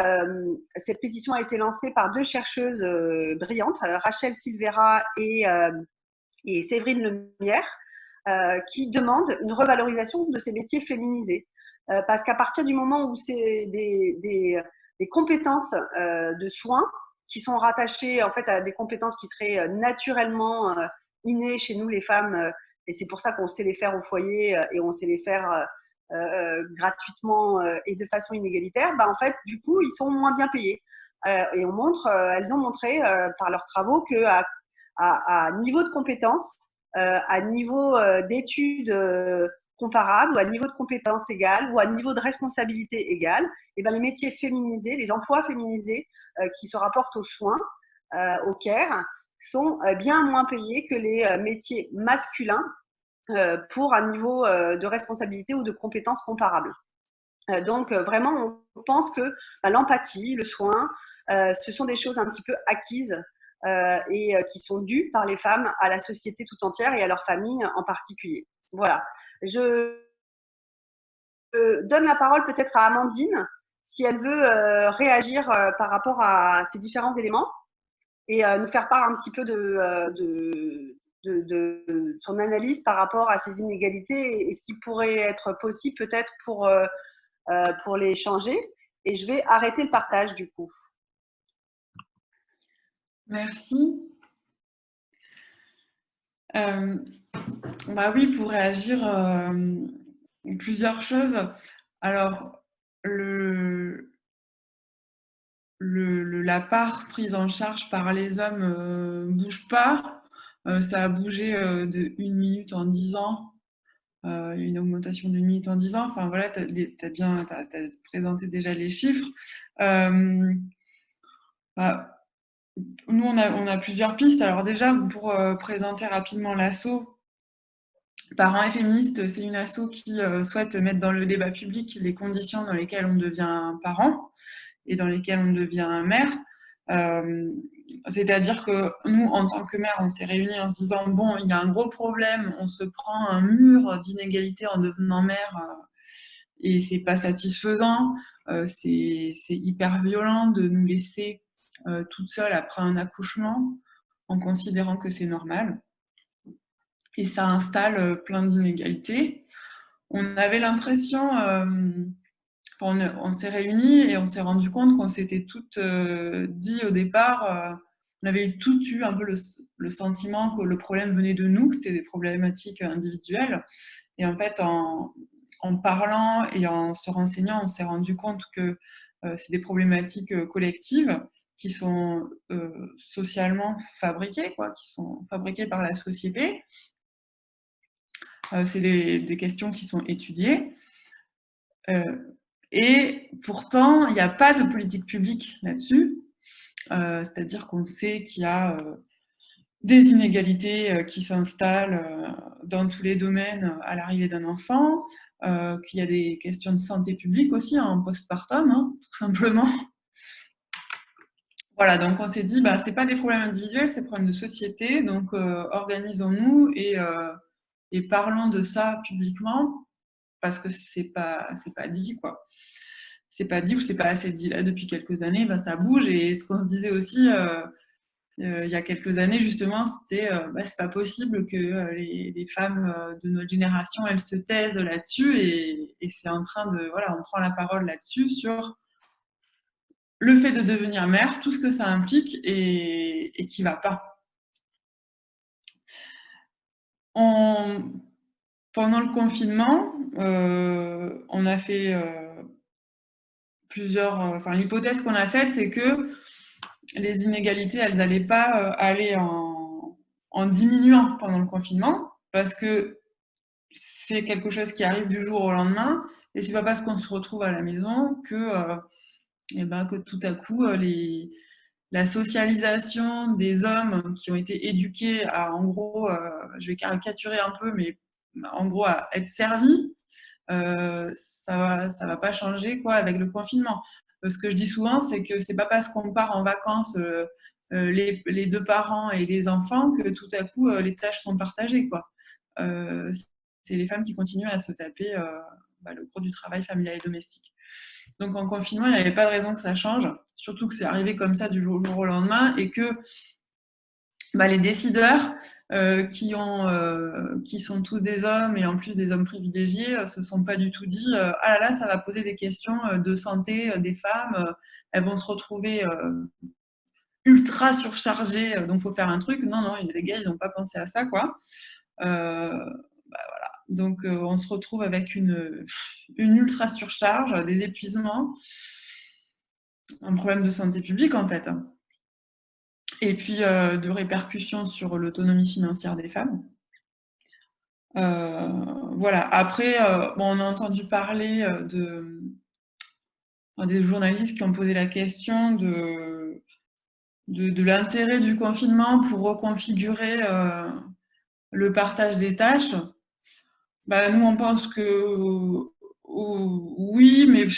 cette pétition a été lancée par deux chercheuses brillantes, Rachel Silveira et Séverine Lemierre, qui demandent une revalorisation de ces métiers féminisés. Parce qu'à partir du moment où c'est des compétences de soins qui sont rattachées en fait à des compétences qui seraient naturellement innées chez nous les femmes, et c'est pour ça qu'on sait les faire au foyer et on sait les faire gratuitement et de façon inégalitaire, en fait du coup ils sont moins bien payés. Et elles ont montré par leurs travaux qu'à niveau de compétences, à niveau d'études comparables, ou à niveau de compétences égales, ou à niveau de responsabilité égale, et les métiers féminisés, les emplois féminisés qui se rapportent aux soins, au care, sont bien moins payés que les métiers masculins pour un niveau de responsabilité ou de compétences comparables. Donc vraiment, on pense que l'empathie, le soin, ce sont des choses un petit peu acquises et qui sont dues par les femmes à la société tout entière et à leurs familles en particulier. Voilà. Je donne la parole peut-être à Amandine, si elle veut réagir par rapport à ces différents éléments et nous faire part un petit peu de son analyse par rapport à ces inégalités et ce qui pourrait être possible peut-être pour les changer. Et je vais arrêter le partage du coup. Merci. Bah oui, pour réagir, plusieurs choses. Alors, la part prise en charge par les hommes bouge pas. Ça a bougé de 1 minute en 10 ans, une augmentation d'1 minute en 10 ans. Enfin voilà, tu as présenté déjà les chiffres. Bah, nous, on a plusieurs pistes. Alors déjà, pour présenter rapidement l'asso, Parents et féministes, c'est une asso qui souhaite mettre dans le débat public les conditions dans lesquelles on devient parent et dans lesquelles on devient mère. C'est-à-dire que nous, en tant que mère, on s'est réunis en se disant bon, il y a un gros problème, on se prend un mur d'inégalité en devenant mère et c'est pas satisfaisant. C'est hyper violent de nous laisser toute seule après un accouchement en considérant que c'est normal. Et ça installe plein d'inégalités. On avait l'impression, on s'est réunis et on s'est rendu compte qu'on s'était toutes dit au départ, on avait toutes eu un peu le sentiment que le problème venait de nous, que c'était des problématiques individuelles. Et en fait, en parlant et en se renseignant, on s'est rendu compte que c'est des problématiques collectives qui sont socialement fabriquées, quoi, qui sont fabriquées par la société. C'est des questions qui sont étudiées. Et pourtant, il n'y a pas de politique publique là-dessus. C'est-à-dire qu'on sait qu'il y a des inégalités qui s'installent dans tous les domaines à l'arrivée d'un enfant, qu'il y a des questions de santé publique aussi en postpartum, hein, tout simplement. Voilà, donc on s'est dit, bah, c'est pas des problèmes individuels, c'est des problèmes de société, donc organisons-nous et parlons de ça publiquement, parce que c'est pas dit, quoi. C'est pas dit ou c'est pas assez dit. Là, depuis quelques années, bah, ça bouge. Et ce qu'on se disait aussi il y a quelques années, justement, c'était bah, c'est pas possible que les femmes de notre génération, elles se taisent là-dessus. Et c'est en train de... Voilà, on prend la parole là-dessus sur le fait de devenir mère, tout ce que ça implique et qui va pas. Pendant le confinement, on a fait l'hypothèse qu'on a faite, c'est que les inégalités, elles n'allaient pas aller en diminuant pendant le confinement, parce que c'est quelque chose qui arrive du jour au lendemain, et c'est pas parce qu'on se retrouve à la maison que tout à coup, la socialisation des hommes qui ont été éduqués à, en gros, je vais caricaturer un peu, mais en gros, à être servis, ça va pas changer quoi avec le confinement. Ce que je dis souvent, c'est que c'est pas parce qu'on part en vacances les deux parents et les enfants que tout à coup les tâches sont partagées, quoi. C'est les femmes qui continuent à se taper le gros du travail familial et domestique. Donc en confinement, il n'y avait pas de raison que ça change, surtout que c'est arrivé comme ça du jour au lendemain et que les décideurs qui sont tous des hommes et en plus des hommes privilégiés se sont pas du tout dit ah là là, ça va poser des questions de santé des femmes, elles vont se retrouver ultra surchargées, donc faut faire un truc. Non, les gars, ils n'ont pas pensé à ça, quoi. Voilà. Donc on se retrouve avec une ultra surcharge, des épuisements, un problème de santé publique en fait. Et puis de répercussions sur l'autonomie financière des femmes. Voilà. Après, on a entendu parler des journalistes qui ont posé la question de l'intérêt du confinement pour reconfigurer le partage des tâches. Nous, on pense que oui, mais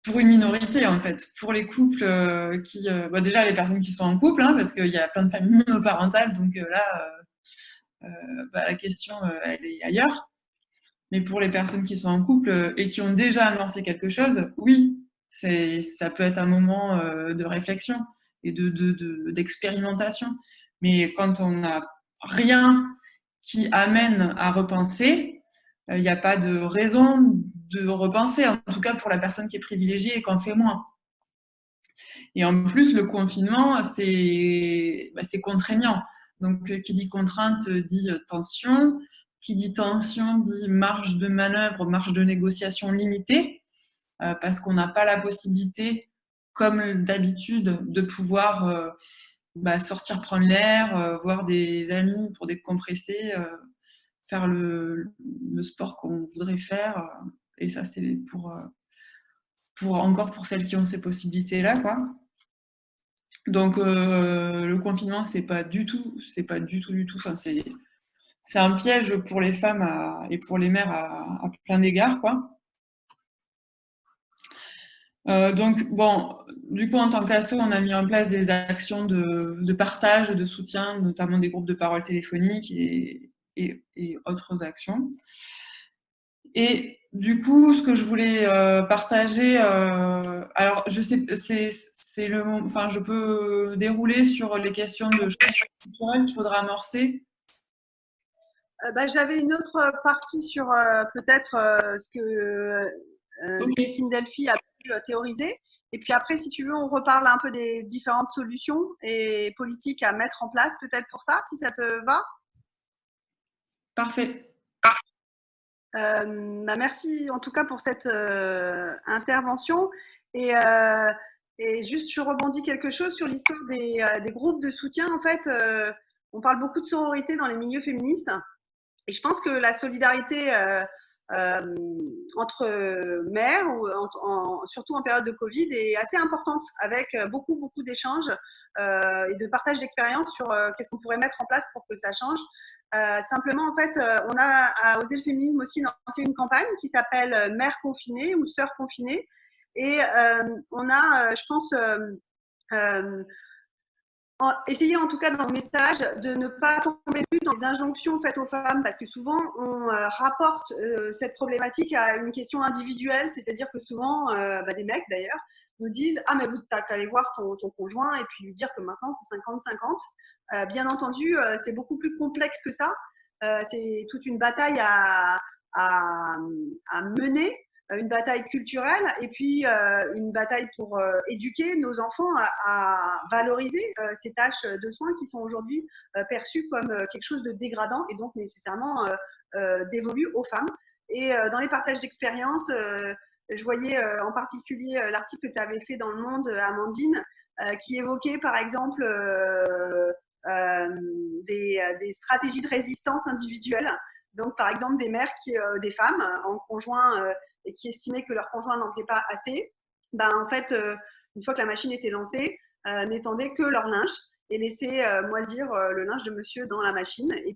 pour une minorité, en fait. Pour les couples qui... déjà, les personnes qui sont en couple, hein, parce qu'il y a plein de familles monoparentales, donc là, la question, elle est ailleurs. Mais pour les personnes qui sont en couple et qui ont déjà amorcé quelque chose, oui, ça peut être un moment de réflexion et d'expérimentation. Mais quand on n'a rien qui amène à repenser, il n'y a pas de raison de repenser, en tout cas pour la personne qui est privilégiée et qu'en fait moins. Et en plus, le confinement, c'est contraignant. Donc, qui dit contrainte dit tension. Qui dit tension dit marge de manœuvre, marge de négociation limitée, parce qu'on n'a pas la possibilité, comme d'habitude, de pouvoir sortir prendre l'air, voir des amis pour décompresser, faire le sport qu'on voudrait faire. Et ça, c'est pour celles qui ont ces possibilités-là, quoi. Donc, le confinement, c'est pas du tout. Enfin, c'est un piège pour les femmes et pour les mères à plein d'égards, quoi. Donc, bon, du coup, en tant qu'asso, on a mis en place des actions de partage, de soutien, notamment des groupes de parole téléphoniques et autres actions. Et du coup, ce que je voulais partager, alors je sais, je peux dérouler sur les questions de changement culturel qu'il faudra amorcer. J'avais une autre partie sur peut-être ce que Christine Delphi a pu théoriser. Et puis après, si tu veux, on reparle un peu des différentes solutions et politiques à mettre en place, peut-être pour ça, si ça te va. Parfait. Merci en tout cas pour cette intervention. Et juste, je rebondis quelque chose sur l'histoire des groupes de soutien. En fait, on parle beaucoup de sororité dans les milieux féministes. Et je pense que la solidarité entre mères, surtout en période de Covid, est assez importante, avec beaucoup d'échanges et de partage d'expériences sur qu'est-ce qu'on pourrait mettre en place pour que ça change. Simplement, en fait, on a à Oser le féminisme aussi lancé une campagne qui s'appelle Mères confinées ou Sœurs confinées. Et on a, je pense, essayer en tout cas dans le message de ne pas tomber dans les injonctions faites aux femmes, parce que souvent on rapporte cette problématique à une question individuelle, c'est-à-dire que souvent des mecs d'ailleurs nous disent « Ah mais vous t'as qu'à aller voir ton conjoint et puis lui dire que maintenant c'est 50-50 ». Bien entendu, c'est beaucoup plus complexe que ça, c'est toute une bataille à mener, une bataille culturelle et puis une bataille pour éduquer nos enfants à valoriser ces tâches de soins qui sont aujourd'hui perçues comme quelque chose de dégradant et donc nécessairement dévolu aux femmes. Et dans les partages d'expériences, je voyais en particulier l'article que tu avais fait dans Le Monde, Amandine, qui évoquait par exemple des stratégies de résistance individuelle. Donc par exemple des mères des femmes en conjoint et qui estimaient que leur conjoint n'en faisait pas assez, en fait, une fois que la machine était lancée, n'étendaient que leur linge et laissaient moisir le linge de monsieur dans la machine. Et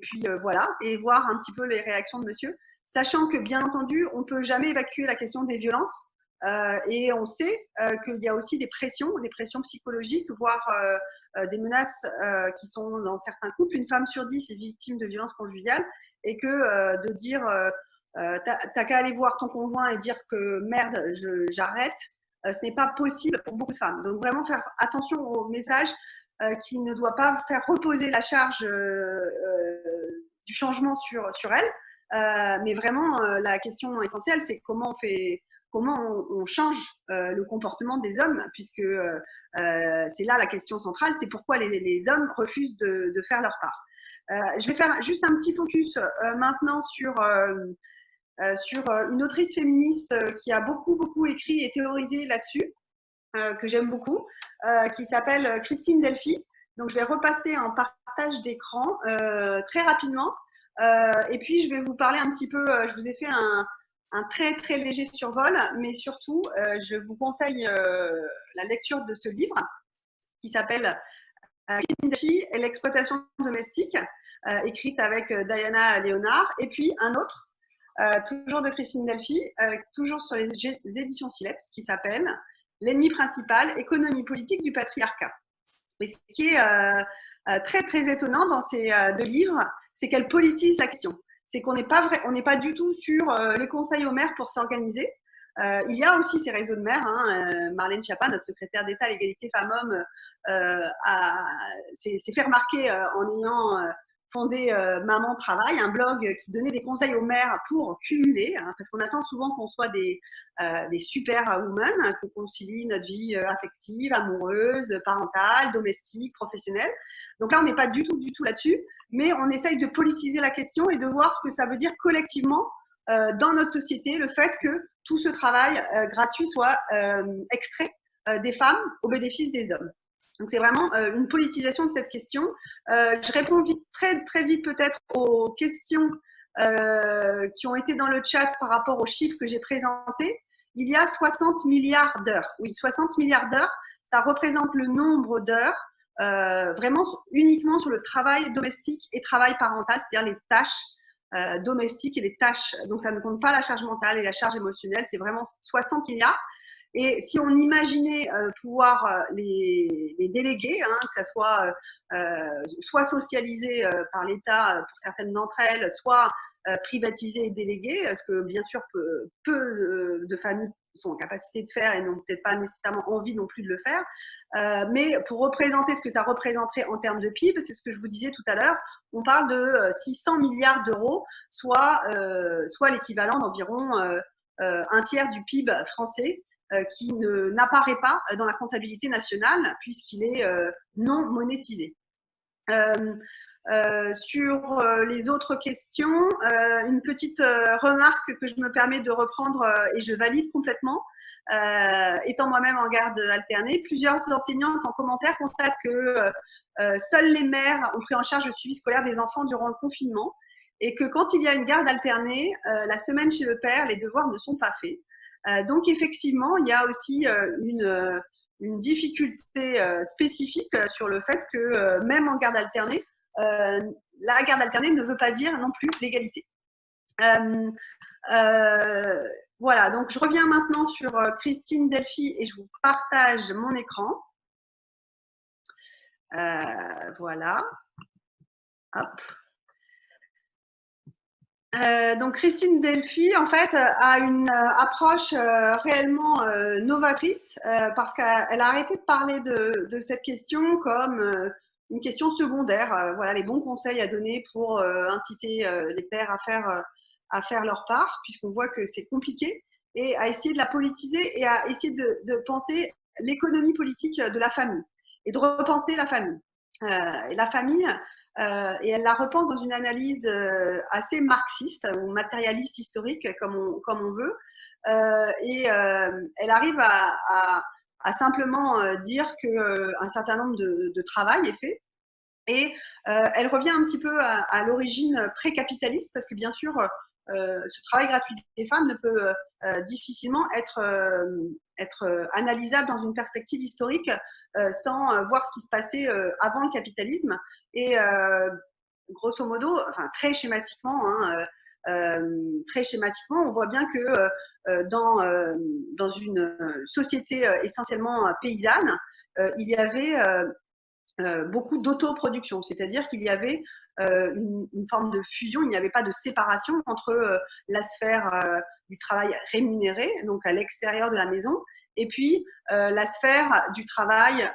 puis voilà, et voir un petit peu les réactions de monsieur, sachant que bien entendu, on ne peut jamais évacuer la question des violences. Et on sait qu'il y a aussi des pressions psychologiques, voire des menaces qui sont dans certains couples. Une femme sur 10 est victime de violences conjugales et que de dire t'as qu'à aller voir ton conjoint et dire que merde, j'arrête, ce n'est pas possible pour beaucoup de femmes. Donc vraiment faire attention au message qui ne doit pas faire reposer la charge du changement sur elles, mais vraiment la question essentielle, c'est comment on change le comportement des hommes, puisque c'est là la question centrale, c'est pourquoi les hommes refusent de faire leur part. Je vais faire juste un petit focus maintenant sur une autrice féministe qui a beaucoup écrit et théorisé là-dessus, que j'aime beaucoup, qui s'appelle Christine Delphi. Donc, je vais repasser en partage d'écran très rapidement. Et puis, je vais vous parler un petit peu, je vous ai fait un très léger survol, mais surtout, je vous conseille la lecture de ce livre qui s'appelle Christine Delphi et l'exploitation domestique, écrite avec Diana Léonard, et puis un autre, toujours de Christine Delphi, toujours sur les éditions Sileps, qui s'appelle L'ennemi principal, économie politique du patriarcat. Et ce qui est très étonnant dans ces deux livres, c'est qu'elle politise l'action. C'est qu'on n'est pas du tout sur les conseils aux mères pour s'organiser. Il y a aussi ces réseaux de mères. Marlène Schiappa, notre secrétaire d'État à l'égalité femmes-hommes, s'est fait remarquer en ayant fondé Maman Travail, un blog qui donnait des conseils aux mères pour cumuler, hein, parce qu'on attend souvent qu'on soit des super women, hein, qu'on concilie notre vie affective, amoureuse, parentale, domestique, professionnelle. Donc là, on n'est pas du tout là-dessus, mais on essaye de politiser la question et de voir ce que ça veut dire collectivement dans notre société, le fait que tout ce travail gratuit soit extrait des femmes au bénéfice des hommes. Donc, c'est vraiment une politisation de cette question. Je réponds vite, très vite peut-être aux questions qui ont été dans le chat par rapport aux chiffres que j'ai présentés. Il y a 60 milliards d'heures. Oui, 60 milliards d'heures, ça représente le nombre d'heures vraiment uniquement sur le travail domestique et travail parental, c'est-à-dire les tâches domestiques et les tâches. Donc, ça ne compte pas la charge mentale et la charge émotionnelle, c'est vraiment 60 milliards. Et si on imaginait pouvoir les déléguer, hein, que ça soit socialisé par l'État pour certaines d'entre elles, soit privatisé et délégué, ce que bien sûr peu de familles sont en capacité de faire et n'ont peut-être pas nécessairement envie non plus de le faire. Mais pour représenter ce que ça représenterait en termes de PIB, c'est ce que je vous disais tout à l'heure, on parle de 600 milliards d'euros, soit l'équivalent d'environ un tiers du PIB français qui n'apparaît pas dans la comptabilité nationale puisqu'il est non monétisé. Sur les autres questions, une petite remarque que je me permets de reprendre et je valide complètement. Étant moi-même en garde alternée, plusieurs enseignantes en commentaire constatent que seules les mères ont pris en charge le suivi scolaire des enfants durant le confinement et que quand il y a une garde alternée, la semaine chez le père, les devoirs ne sont pas faits. Donc effectivement, il y a aussi une difficulté spécifique sur le fait que même en garde alternée, la garde alternée ne veut pas dire non plus l'égalité. Voilà, donc je reviens maintenant sur Christine Delphi et je vous partage mon écran. Voilà. Hop. Donc Christine Delphi, en fait, a une approche réellement novatrice parce qu'elle a arrêté de parler de cette question comme une question secondaire. Voilà, les bons conseils à donner pour inciter les pères à faire leur part, puisqu'on voit que c'est compliqué, et à essayer de la politiser et à essayer de penser l'économie politique de la famille et de repenser la famille. Et la famille, et elle la repense dans une analyse assez marxiste ou matérialiste historique, comme on veut. Elle arrive à simplement dire qu'un certain nombre de travail est fait. Et elle revient un petit peu à l'origine pré-capitaliste, parce que bien sûr, ce travail gratuit des femmes ne peut difficilement être analysable dans une perspective historique sans voir ce qui se passait avant le capitalisme. Et grosso modo, enfin très schématiquement, on voit bien que dans une société essentiellement paysanne, il y avait beaucoup d'autoproduction, c'est-à-dire qu'il y avait une forme de fusion, il n'y avait pas de séparation entre la sphère du travail rémunéré, donc à l'extérieur de la maison, et puis la sphère du travail,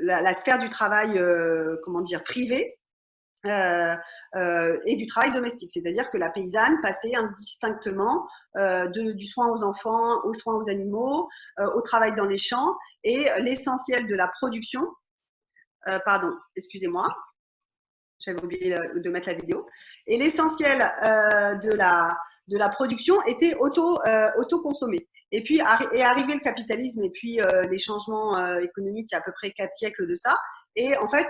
la sphère du travail, comment dire, privé, et du travail domestique, c'est-à-dire que la paysanne passait indistinctement du soin aux enfants, aux soins aux animaux, au travail dans les champs, et l'essentiel de la production, pardon, excusez-moi, j'avais oublié de mettre la vidéo, et l'essentiel de la production était auto-consommé. Et puis est arrivé le capitalisme et puis les changements économiques il y a à peu près 4 siècles de ça. Et en fait,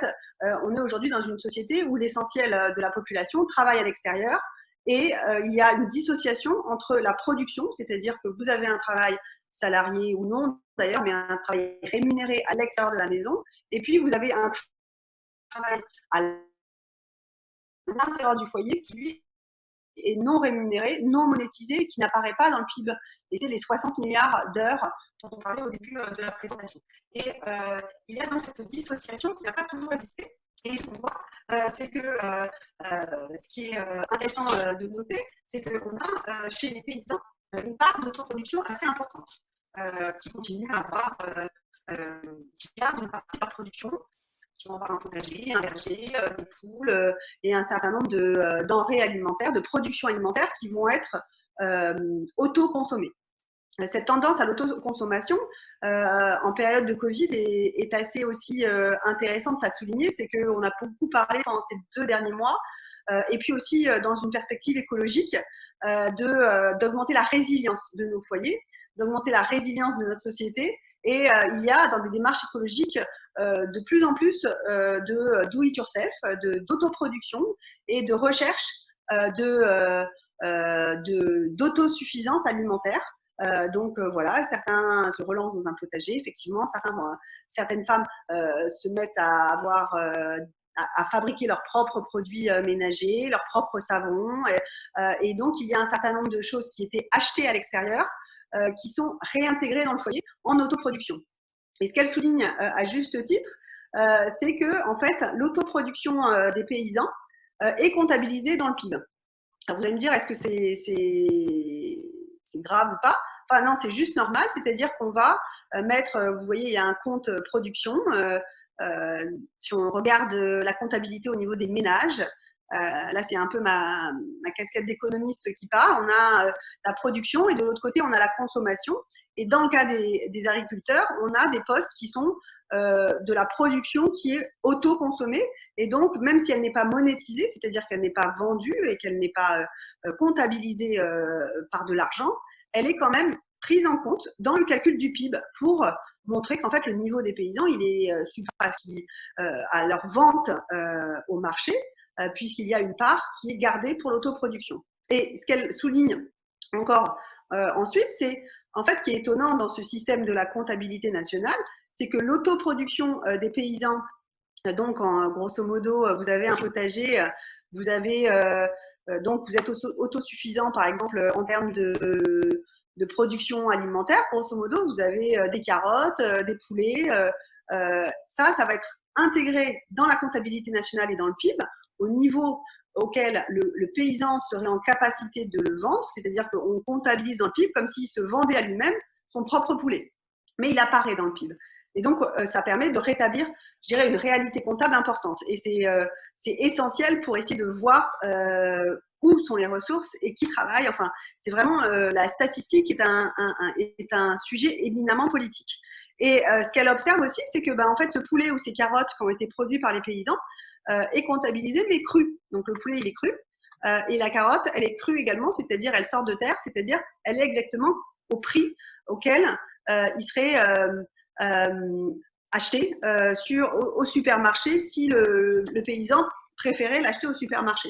on est aujourd'hui dans une société où l'essentiel de la population travaille à l'extérieur et il y a une dissociation entre la production, c'est-à-dire que vous avez un travail salarié ou non d'ailleurs, mais un travail rémunéré à l'extérieur de la maison, et puis vous avez un travail à l'intérieur du foyer qui, lui, est non rémunéré, non monétisé, qui n'apparaît pas dans le PIB. Et c'est les 60 milliards d'heures dont on parlait au début de la présentation. Et il y a dans cette dissociation qui n'a pas toujours existé. Et ce qu'on voit, c'est que ce qui est intéressant de noter, c'est qu'on a chez les paysans une part d'autoproduction assez importante qui continue à avoir, qui garde une partie de la production qui vont avoir un potager, un verger, des poules et un certain nombre de denrées alimentaires, de production alimentaire qui vont être auto-consommées. Cette tendance à l'autoconsommation en période de Covid est assez aussi intéressante à souligner. C'est qu'on a beaucoup parlé pendant ces 2 derniers mois et puis aussi dans une perspective écologique d'augmenter la résilience de nos foyers, d'augmenter la résilience de notre société. Et il y a dans des démarches écologiques de plus en plus de do it yourself, d'autoproduction et de recherche d'autosuffisance alimentaire. Donc voilà, certains se relancent dans un potager, effectivement, certaines femmes se mettent à avoir à fabriquer leurs propres produits ménagers, leurs propres savons, et donc il y a un certain nombre de choses qui étaient achetées à l'extérieur qui sont réintégrées dans le foyer en autoproduction. Et ce qu'elle souligne à juste titre, c'est que en fait l'autoproduction des paysans est comptabilisée dans le PIB. Alors vous allez me dire, est-ce que c'est grave ou pas? Enfin non, c'est juste normal, c'est-à-dire qu'on va mettre, vous voyez, il y a un compte production. Si on regarde la comptabilité au niveau des ménages, là c'est un peu ma casquette d'économiste qui parle. On a la production et de l'autre côté on a la consommation. Et dans le cas des agriculteurs, on a des postes qui sont de la production qui est auto-consommée et donc même si elle n'est pas monétisée, c'est-à-dire qu'elle n'est pas vendue et qu'elle n'est pas comptabilisée par de l'argent, elle est quand même prise en compte dans le calcul du PIB pour montrer qu'en fait le niveau des paysans il est supérieur à leur vente au marché puisqu'il y a une part qui est gardée pour l'autoproduction. Et ce qu'elle souligne encore ensuite, c'est en fait ce qui est étonnant dans ce système de la comptabilité nationale, c'est que l'autoproduction des paysans, donc grosso modo, vous avez un potager, vous avez donc vous êtes autosuffisant par exemple en termes de production alimentaire, grosso modo, vous avez des carottes, des poulets, ça va être intégré dans la comptabilité nationale et dans le PIB au niveau auquel le paysan serait en capacité de le vendre, c'est-à-dire qu'on comptabilise dans le PIB comme s'il se vendait à lui-même son propre poulet. Mais il apparaît dans le PIB. Et donc, ça permet de rétablir, je dirais, une réalité comptable importante. Et c'est essentiel pour essayer de voir où sont les ressources et qui travaille. Enfin, c'est vraiment la statistique est un sujet éminemment politique. Et ce qu'elle observe aussi, c'est que en fait, ce poulet ou ces carottes qui ont été produits par les paysans est comptabilisé, mais cru. Donc, le poulet, il est cru. Et la carotte, elle est crue également, c'est-à-dire elle sort de terre, c'est-à-dire elle est exactement au prix auquel il serait acheté au supermarché si le paysan préférait l'acheter au supermarché.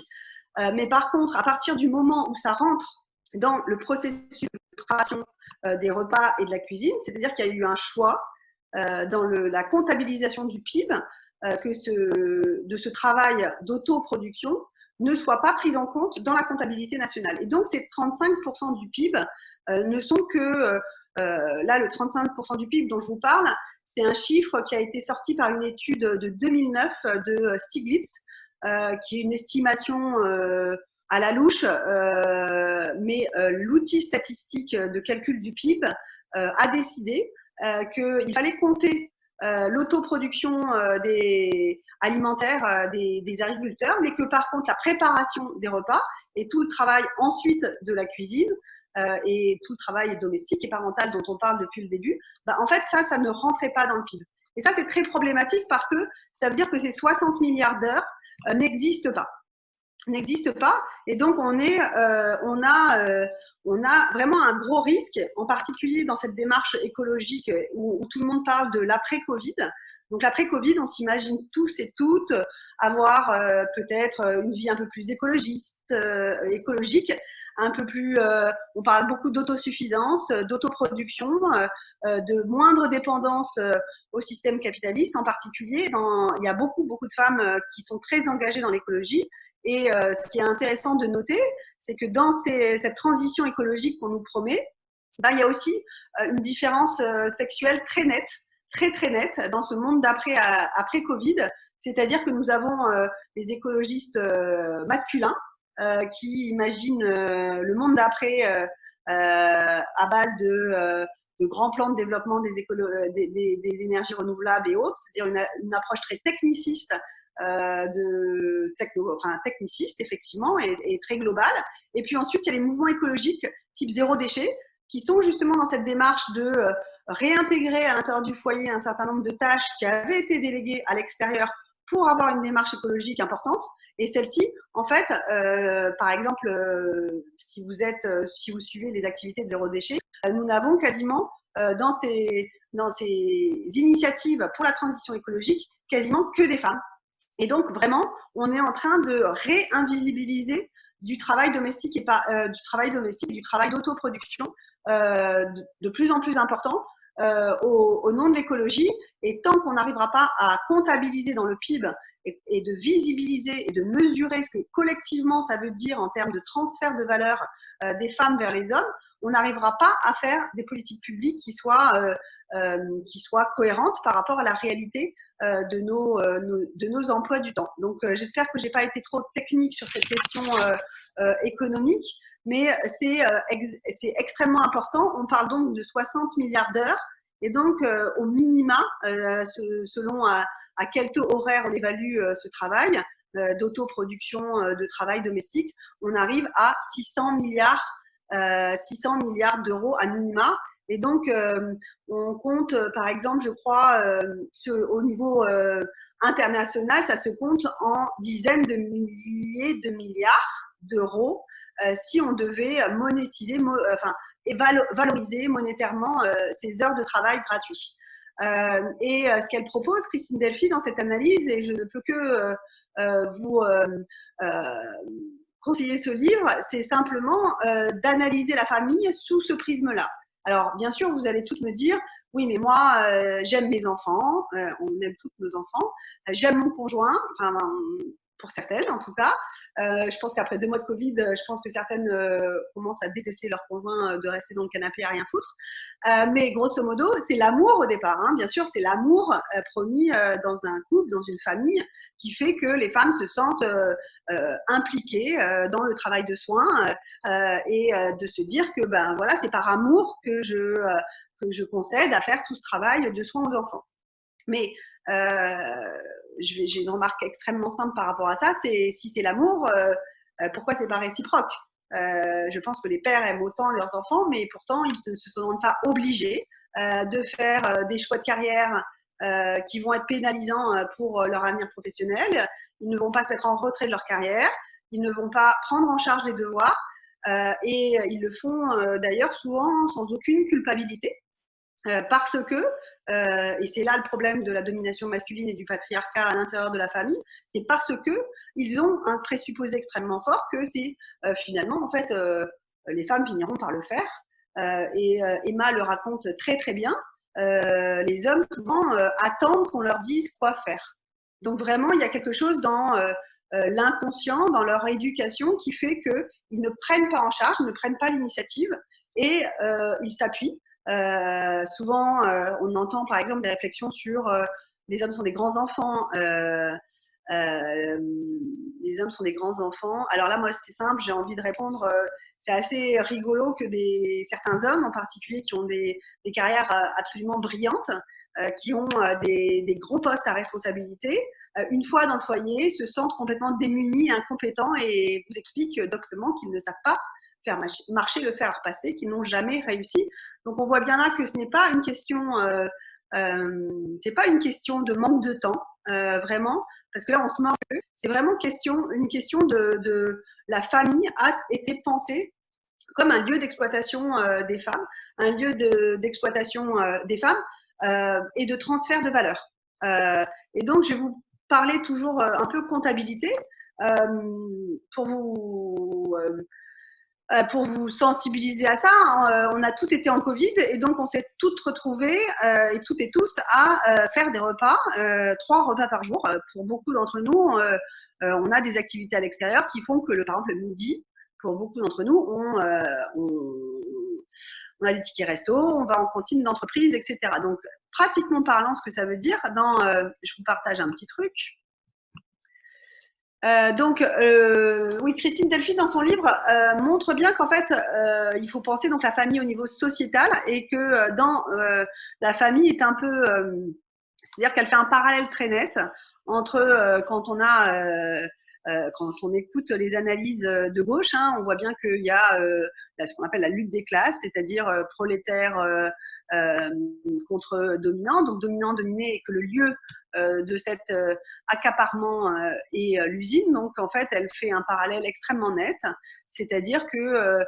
Mais par contre, à partir du moment où ça rentre dans le processus de préparation des repas et de la cuisine, c'est-à-dire qu'il y a eu un choix dans la comptabilisation du PIB de ce travail d'autoproduction ne soit pas pris en compte dans la comptabilité nationale. Et donc, ces 35% du PIB ne sont que, là, le 35% du PIB dont je vous parle, c'est un chiffre qui a été sorti par une étude de 2009 de Stiglitz, qui est une estimation à la louche, mais l'outil statistique de calcul du PIB a décidé qu'il fallait compter l'autoproduction alimentaire des agriculteurs, mais que par contre la préparation des repas et tout le travail ensuite de la cuisine et tout le travail domestique et parental dont on parle depuis le début, en fait ça ne rentrait pas dans le PIB. Et ça c'est très problématique parce que ça veut dire que ces 60 milliards d'heures n'existent pas. Et donc on a vraiment un gros risque, en particulier dans cette démarche écologique où tout le monde parle de l'après-Covid. Donc l'après-Covid, on s'imagine tous et toutes avoir peut-être une vie un peu plus écologique, un peu plus, on parle beaucoup d'autosuffisance, d'autoproduction, de moindre dépendance au système capitaliste en particulier. Il y a beaucoup de femmes qui sont très engagées dans l'écologie. Et ce qui est intéressant de noter, c'est que dans cette transition écologique qu'on nous promet, il y a aussi une différence sexuelle très nette, très nette dans ce monde après Covid. C'est-à-dire que nous avons les écologistes masculins qui imaginent le monde d'après à base de grands plans de développement des énergies renouvelables et autres, c'est-à-dire une approche très techniciste, techniciste effectivement et très globale. Et puis ensuite, il y a les mouvements écologiques type zéro déchet qui sont justement dans cette démarche de réintégrer à l'intérieur du foyer un certain nombre de tâches qui avaient été déléguées à l'extérieur pour avoir une démarche écologique importante. Et celle-ci, en fait, par exemple, si vous suivez les activités de zéro déchet, nous n'avons quasiment dans ces initiatives pour la transition écologique quasiment que des femmes. Et donc vraiment, on est en train de réinvisibiliser du travail domestique et du travail d'autoproduction de plus en plus important au nom de l'écologie. Et tant qu'on n'arrivera pas à comptabiliser dans le PIB et de visibiliser et de mesurer ce que collectivement ça veut dire en termes de transfert de valeur des femmes vers les hommes, on n'arrivera pas à faire des politiques publiques qui soient cohérentes par rapport à la réalité de nos emplois du temps. Donc, j'espère que je n'ai pas été trop technique sur cette question économique, mais c'est extrêmement important. On parle donc de 60 milliards d'heures et donc, au minima, selon à quel taux horaire on évalue ce travail d'autoproduction de travail domestique, on arrive à 600 milliards d'euros à minima. Et donc, on compte, par exemple, je crois, au niveau international, ça se compte en dizaines de milliers de milliards d'euros si on devait monétiser, et valoriser monétairement ces heures de travail gratuits. Et ce qu'elle propose, Christine Delphy, dans cette analyse, et je ne peux que vous conseiller ce livre, c'est simplement d'analyser la famille sous ce prisme-là. Alors, bien sûr, vous allez toutes me dire, oui, mais moi, j'aime mes enfants, on aime toutes nos enfants, j'aime mon conjoint, enfin, pour certaines en tout cas. Je pense qu'après 2 mois de Covid, je pense que certaines commencent à détester leur conjoint de rester dans le canapé à rien foutre. Mais grosso modo, c'est l'amour au départ. Hein. Bien sûr, c'est l'amour promis dans un couple, dans une famille, qui fait que les femmes se sentent impliquées dans le travail de soins et de se dire que ben voilà, c'est par amour que je concède à faire tout ce travail de soins aux enfants. Mais j'ai une remarque extrêmement simple par rapport à ça, c'est si c'est l'amour, pourquoi c'est pas réciproque? Je pense que les pères aiment autant leurs enfants, mais pourtant ils ne se sentent pas obligés de faire des choix de carrière qui vont être pénalisants pour leur avenir professionnel. Ils ne vont pas se mettre en retrait de leur carrière, ils ne vont pas prendre en charge les devoirs et ils le font d'ailleurs souvent sans aucune culpabilité. Parce que, et c'est là le problème de la domination masculine et du patriarcat à l'intérieur de la famille, c'est parce que ils ont un présupposé extrêmement fort que c'est finalement, en fait, les femmes finiront par le faire. Et Emma le raconte très très bien. Les hommes souvent attendent qu'on leur dise quoi faire. Donc vraiment, il y a quelque chose dans l'inconscient, dans leur éducation, qui fait qu'ils ne prennent pas en charge, ne prennent pas l'initiative et ils s'appuient. Souvent, on entend par exemple des réflexions sur les hommes sont des grands enfants. Les hommes sont des grands enfants. Alors là, moi, c'est simple, j'ai envie de répondre. C'est assez rigolo que certains hommes, en particulier, qui ont des carrières absolument brillantes, qui ont des gros postes à responsabilité, une fois dans le foyer, se sentent complètement démunis, incompétents et vous expliquent doctement qu'ils ne savent pas faire marcher le fer à repasser, qu'ils n'ont jamais réussi. Donc on voit bien là que ce n'est pas une question, c'est pas une question de manque de temps, vraiment, parce que là on se moque. C'est vraiment une question de la famille a été pensée comme un lieu d'exploitation des femmes, un lieu d'exploitation des femmes et de transfert de valeur. Et donc je vais vous parler toujours un peu comptabilité pour vous sensibiliser à ça. On a toutes été en Covid et donc on s'est toutes retrouvées et toutes et tous à faire des repas, 3 repas par jour. Pour beaucoup d'entre nous, on a des activités à l'extérieur qui font que, par exemple, le midi, pour beaucoup d'entre nous, on a des tickets resto, on va en cantine d'entreprise, etc. Donc, pratiquement parlant, ce que ça veut dire, je vous partage un petit truc. Oui, Christine Delphi, dans son livre, montre bien qu'en fait, il faut penser donc la famille au niveau sociétal et que dans la famille est un peu, c'est-à-dire qu'elle fait un parallèle très net entre quand on écoute les analyses de gauche, hein, on voit bien qu'il y a ce qu'on appelle la lutte des classes, c'est-à-dire prolétaire euh, contre dominant, donc dominant, dominé, et que le lieu de cet accaparement est l'usine. Donc, en fait, elle fait un parallèle extrêmement net, c'est-à-dire que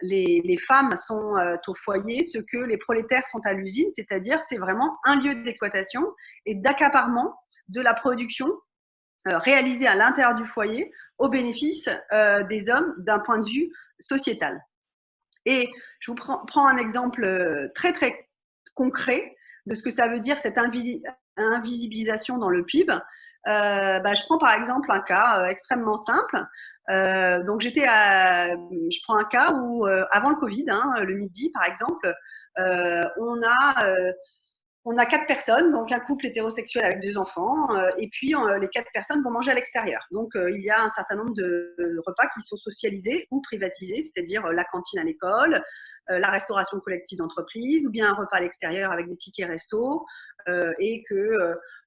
les femmes sont au foyer, ce que les prolétaires sont à l'usine, c'est-à-dire c'est vraiment un lieu d'exploitation et d'accaparement de la production réalisée à l'intérieur du foyer au bénéfice des hommes d'un point de vue sociétal. Et je vous prends un exemple très très concret de ce que ça veut dire cette invisibilisation dans le PIB. Je prends par exemple un cas extrêmement simple. Donc je prends un cas où avant le Covid, hein, le midi par exemple, on a quatre personnes, donc un couple hétérosexuel avec 2 enfants, et puis les 4 personnes vont manger à l'extérieur. Donc il y a un certain nombre de repas qui sont socialisés ou privatisés, c'est-à-dire la cantine à l'école, la restauration collective d'entreprise, ou bien un repas à l'extérieur avec des tickets resto, et que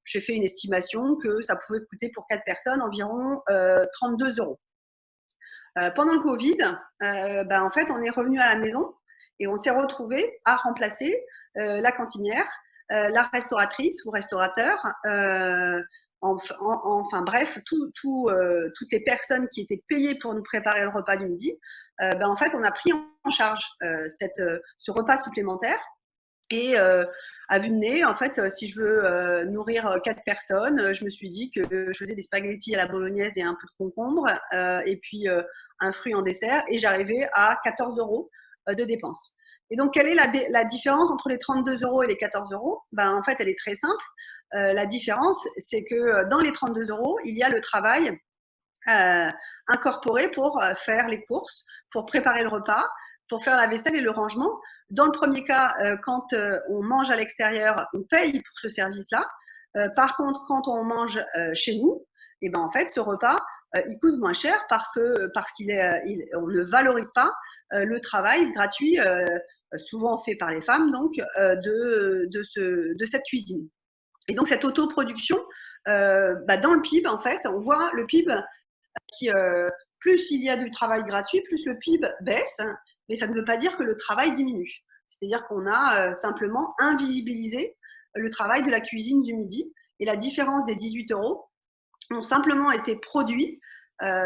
j'ai fait une estimation que ça pouvait coûter pour 4 personnes environ 32 euros. Pendant le Covid, en fait, on est revenu à la maison et on s'est retrouvé à remplacer la cantinière, la restauratrice ou restaurateur, enfin bref, toutes les personnes qui étaient payées pour nous préparer le repas du midi. En fait, on a pris en charge ce repas supplémentaire. Et à vue de nez, en fait, si je veux nourrir 4 personnes, je me suis dit que je faisais des spaghettis à la bolognaise et un peu de concombre, et puis un fruit en dessert, et j'arrivais à 14 euros de dépenses. Et donc, quelle est la différence entre les 32 euros et les 14 euros? En fait, elle est très simple. La différence, c'est que dans les 32 euros, il y a le travail incorporé pour faire les courses, pour préparer le repas, pour faire la vaisselle et le rangement. Dans le premier cas, quand on mange à l'extérieur, on paye pour ce service-là. Par contre, quand on mange chez nous, et en fait, ce repas, il coûte moins cher parce qu'on ne valorise pas le travail gratuit, souvent fait par les femmes, donc de cette cuisine. Et donc cette autoproduction, dans le PIB, en fait, on voit le PIB qui, plus il y a du travail gratuit, plus le PIB baisse, mais ça ne veut pas dire que le travail diminue. C'est-à-dire qu'on a simplement invisibilisé le travail de la cuisine du midi, et la différence des 18 euros ont simplement été produits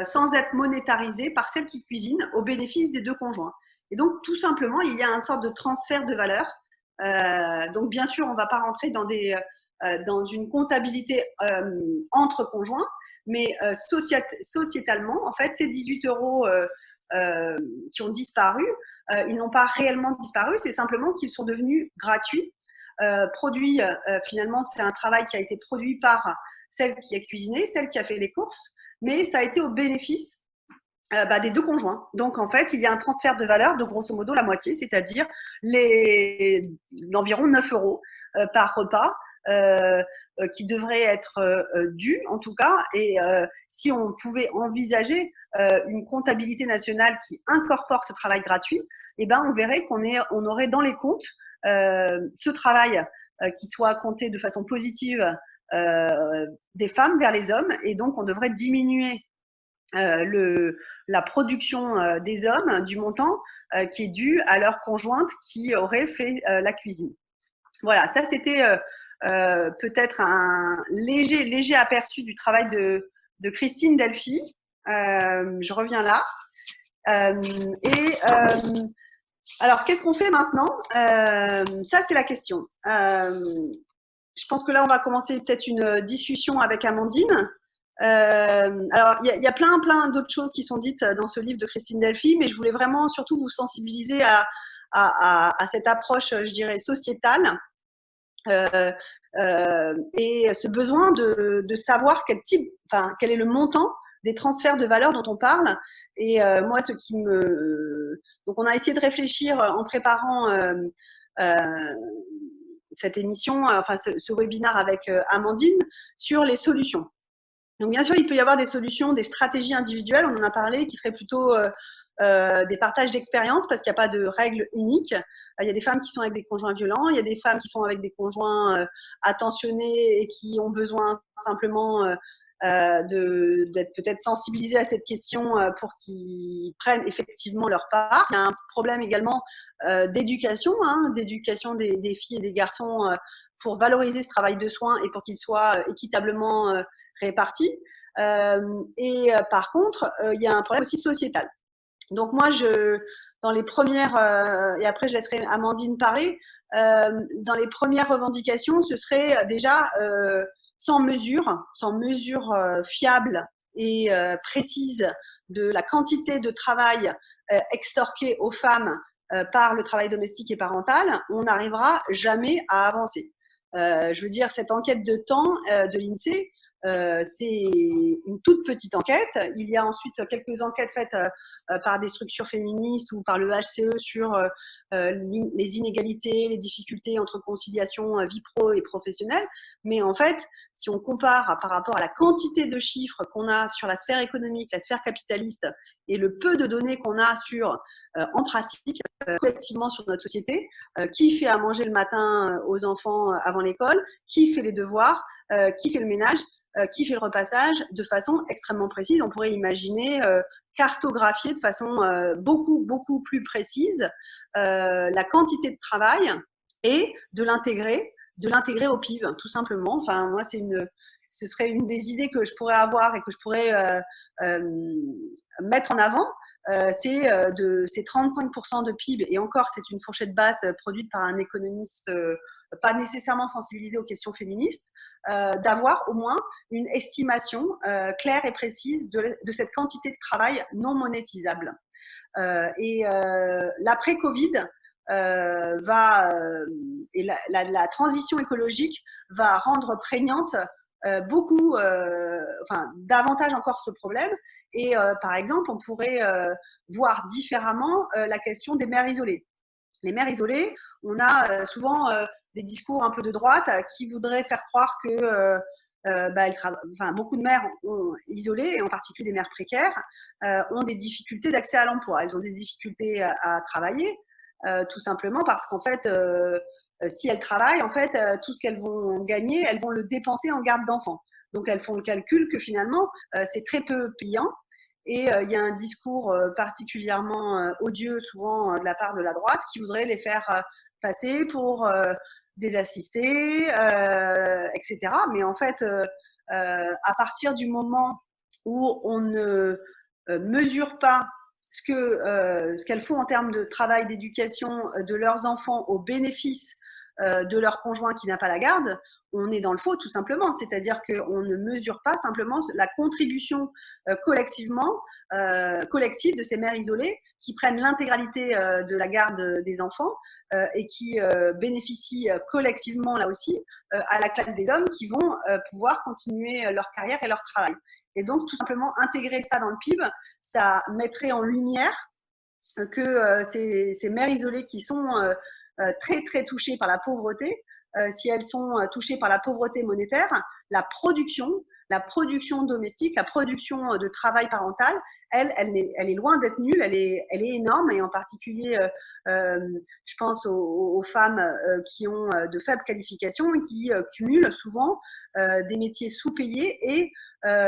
sans être monétarisés par celle qui cuisine au bénéfice des 2 conjoints. Et donc, tout simplement, il y a une sorte de transfert de valeur. Donc, bien sûr, on ne va pas rentrer dans une comptabilité entre conjoints, mais sociétalement, en fait, ces 18 euros qui ont disparu, ils n'ont pas réellement disparu, c'est simplement qu'ils sont devenus gratuits. Produits, finalement, c'est un travail qui a été produit par celle qui a cuisiné, celle qui a fait les courses, mais ça a été au bénéfice des 2 conjoints. Donc, en fait, il y a un transfert de valeur de grosso modo la moitié, c'est-à-dire l'environ 9 euros par repas, qui devrait être dû en tout cas. Et si on pouvait envisager une comptabilité nationale qui incorpore ce travail gratuit, on verrait on aurait dans les comptes ce travail qui soit compté de façon positive des femmes vers les hommes, et donc on devrait diminuer la production des hommes du montant qui est dû à leur conjointe qui aurait fait la cuisine. Voilà, ça c'était peut-être un léger aperçu du travail de Christine Delphi. Je reviens là. Alors, qu'est-ce qu'on fait maintenant? Ça, c'est la question. Je pense que là, on va commencer peut-être une discussion avec Amandine. Alors, il y a plein d'autres choses qui sont dites dans ce livre de Christine Delphi, mais je voulais vraiment surtout vous sensibiliser à cette approche, je dirais, sociétale, et ce besoin de savoir quel est le montant des transferts de valeur dont on parle. Et moi, donc on a essayé de réfléchir en préparant cette émission, enfin ce webinaire avec Amandine, sur les solutions. Donc, bien sûr, il peut y avoir des solutions, des stratégies individuelles, on en a parlé, qui seraient plutôt des partages d'expériences parce qu'il n'y a pas de règles uniques. Il y a des femmes qui sont avec des conjoints violents, il y a des femmes qui sont avec des conjoints attentionnés et qui ont besoin simplement d'être peut-être sensibilisées à cette question pour qu'ils prennent effectivement leur part. Il y a un problème également d'éducation, d'éducation des filles et des garçons pour valoriser ce travail de soins et pour qu'il soit équitablement répartis. Par contre, il y a un problème aussi sociétal. Donc moi, dans les premières, et après je laisserai Amandine parler, dans les premières revendications, ce serait déjà sans mesure fiable et précise de la quantité de travail extorqué aux femmes par le travail domestique et parental, on n'arrivera jamais à avancer. Je veux dire, cette enquête de temps de l'INSEE, c'est une toute petite enquête. Il y a ensuite quelques enquêtes faites par des structures féministes ou par le HCE sur les inégalités, les difficultés entre conciliation vie pro et professionnelle. Mais en fait, si on compare par rapport à la quantité de chiffres qu'on a sur la sphère économique, la sphère capitaliste, et le peu de données qu'on a sur, en pratique, collectivement sur notre société, qui fait à manger le matin aux enfants avant l'école, qui fait les devoirs, qui fait le ménage, qui fait le repassage de façon extrêmement précise. On pourrait imaginer cartographier de façon beaucoup plus précise la quantité de travail et de l'intégrer au PIB, tout simplement. Enfin, moi, ce serait une des idées que je pourrais avoir et que je pourrais mettre en avant. C'est 35% de PIB, et encore, c'est une fourchette basse produite par un économiste pas nécessairement sensibilisé aux questions féministes, d'avoir au moins une estimation claire et précise de cette quantité de travail non monétisable. L'après-Covid et la transition écologique va rendre prégnante davantage encore ce problème. Et par exemple, on pourrait voir différemment la question des mères isolées. Les mères isolées, on a souvent des discours un peu de droite qui voudraient faire croire que beaucoup de mères isolées, et en particulier des mères précaires, ont des difficultés d'accès à l'emploi. Elles ont des difficultés à travailler, tout simplement parce qu'en fait, si elles travaillent, en fait, tout ce qu'elles vont gagner, elles vont le dépenser en garde d'enfants. Donc, elles font le calcul que finalement, c'est très peu payant. Et il y a un discours particulièrement odieux, souvent de la part de la droite, qui voudrait les faire passer pour des assistés, etc. Mais en fait, à partir du moment où on ne mesure pas ce qu'elles font en termes de travail, d'éducation de leurs enfants au bénéfice de leur conjoint qui n'a pas la garde, on est dans le faux tout simplement. C'est-à-dire qu'on ne mesure pas simplement la contribution collective de ces mères isolées qui prennent l'intégralité de la garde des enfants et qui bénéficient collectivement là aussi à la classe des hommes qui vont pouvoir continuer leur carrière et leur travail. Et donc, tout simplement, intégrer ça dans le PIB, ça mettrait en lumière que ces mères isolées qui sont très touchées par la pauvreté, si elles sont touchées par la pauvreté monétaire, la production domestique, la production de travail parental, elle est loin d'être nulle, elle est énorme, et en particulier, je pense aux femmes qui ont de faibles qualifications et qui cumulent souvent des métiers sous-payés et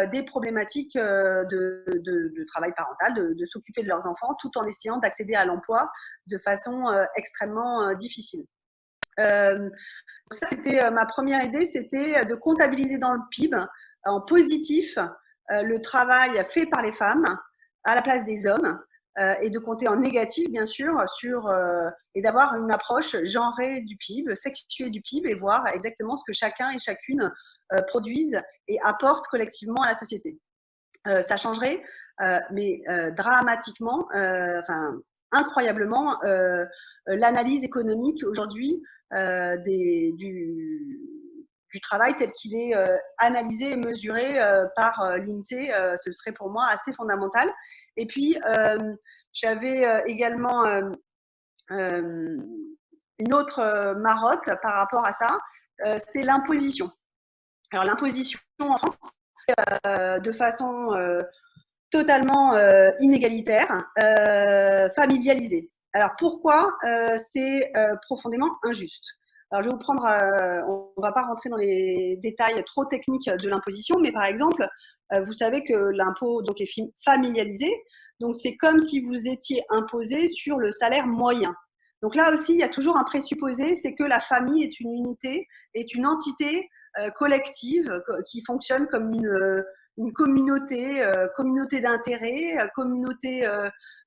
des problématiques de travail parental, de s'occuper de leurs enfants, tout en essayant d'accéder à l'emploi de façon extrêmement difficile. Ça, c'était ma première idée, c'était de comptabiliser dans le PIB en positif le travail fait par les femmes à la place des hommes, et de compter en négatif, bien sûr, et d'avoir une approche genrée du PIB, sexuée du PIB, et voir exactement ce que chacun et chacune produisent et apportent collectivement à la société. Ça changerait, mais dramatiquement, incroyablement, l'analyse économique aujourd'hui du travail tel qu'il est analysé et mesuré par l'INSEE. Ce serait pour moi assez fondamental. Et puis, j'avais également une autre marotte par rapport à ça, c'est l'imposition. Alors, l'imposition en France, de façon totalement inégalitaire, familialisée. Alors pourquoi c'est profondément injuste? Alors je vais vous prendre, on ne va pas rentrer dans les détails trop techniques de l'imposition, mais par exemple, vous savez que l'impôt donc est familialisé, donc c'est comme si vous étiez imposé sur le salaire moyen. Donc là aussi, il y a toujours un présupposé, c'est que la famille est une unité, est une entité collective qui fonctionne comme une communauté, communauté d'intérêts, communauté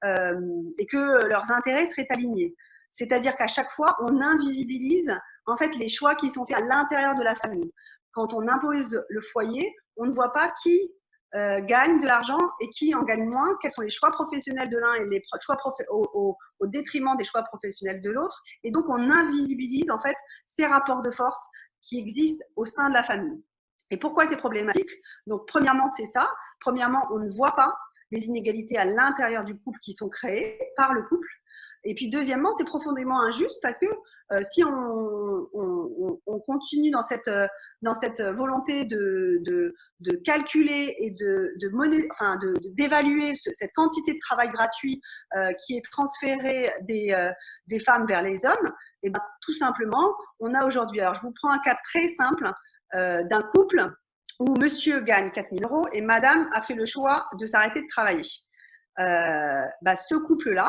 et que leurs intérêts seraient alignés. C'est-à-dire qu'à chaque fois, on invisibilise en fait les choix qui sont faits à l'intérieur de la famille. Quand on impose le foyer, on ne voit pas qui gagne de l'argent et qui en gagne moins, quels sont les choix professionnels de l'un et les choix au détriment des choix professionnels de l'autre. Et donc, on invisibilise en fait ces rapports de force qui existent au sein de la famille. Et pourquoi c'est problématique? Donc, premièrement, c'est ça. Premièrement, on ne voit pas les inégalités à l'intérieur du couple qui sont créées par le couple. Et puis, deuxièmement, c'est profondément injuste parce que si on continue dans cette volonté de calculer et d'évaluer cette quantité de travail gratuit qui est transférée des femmes vers les hommes, et ben, tout simplement, on a aujourd'hui, alors je vous prends un cas très simple d'un couple où monsieur gagne 4 000 € et madame a fait le choix de s'arrêter de travailler. Ce couple-là,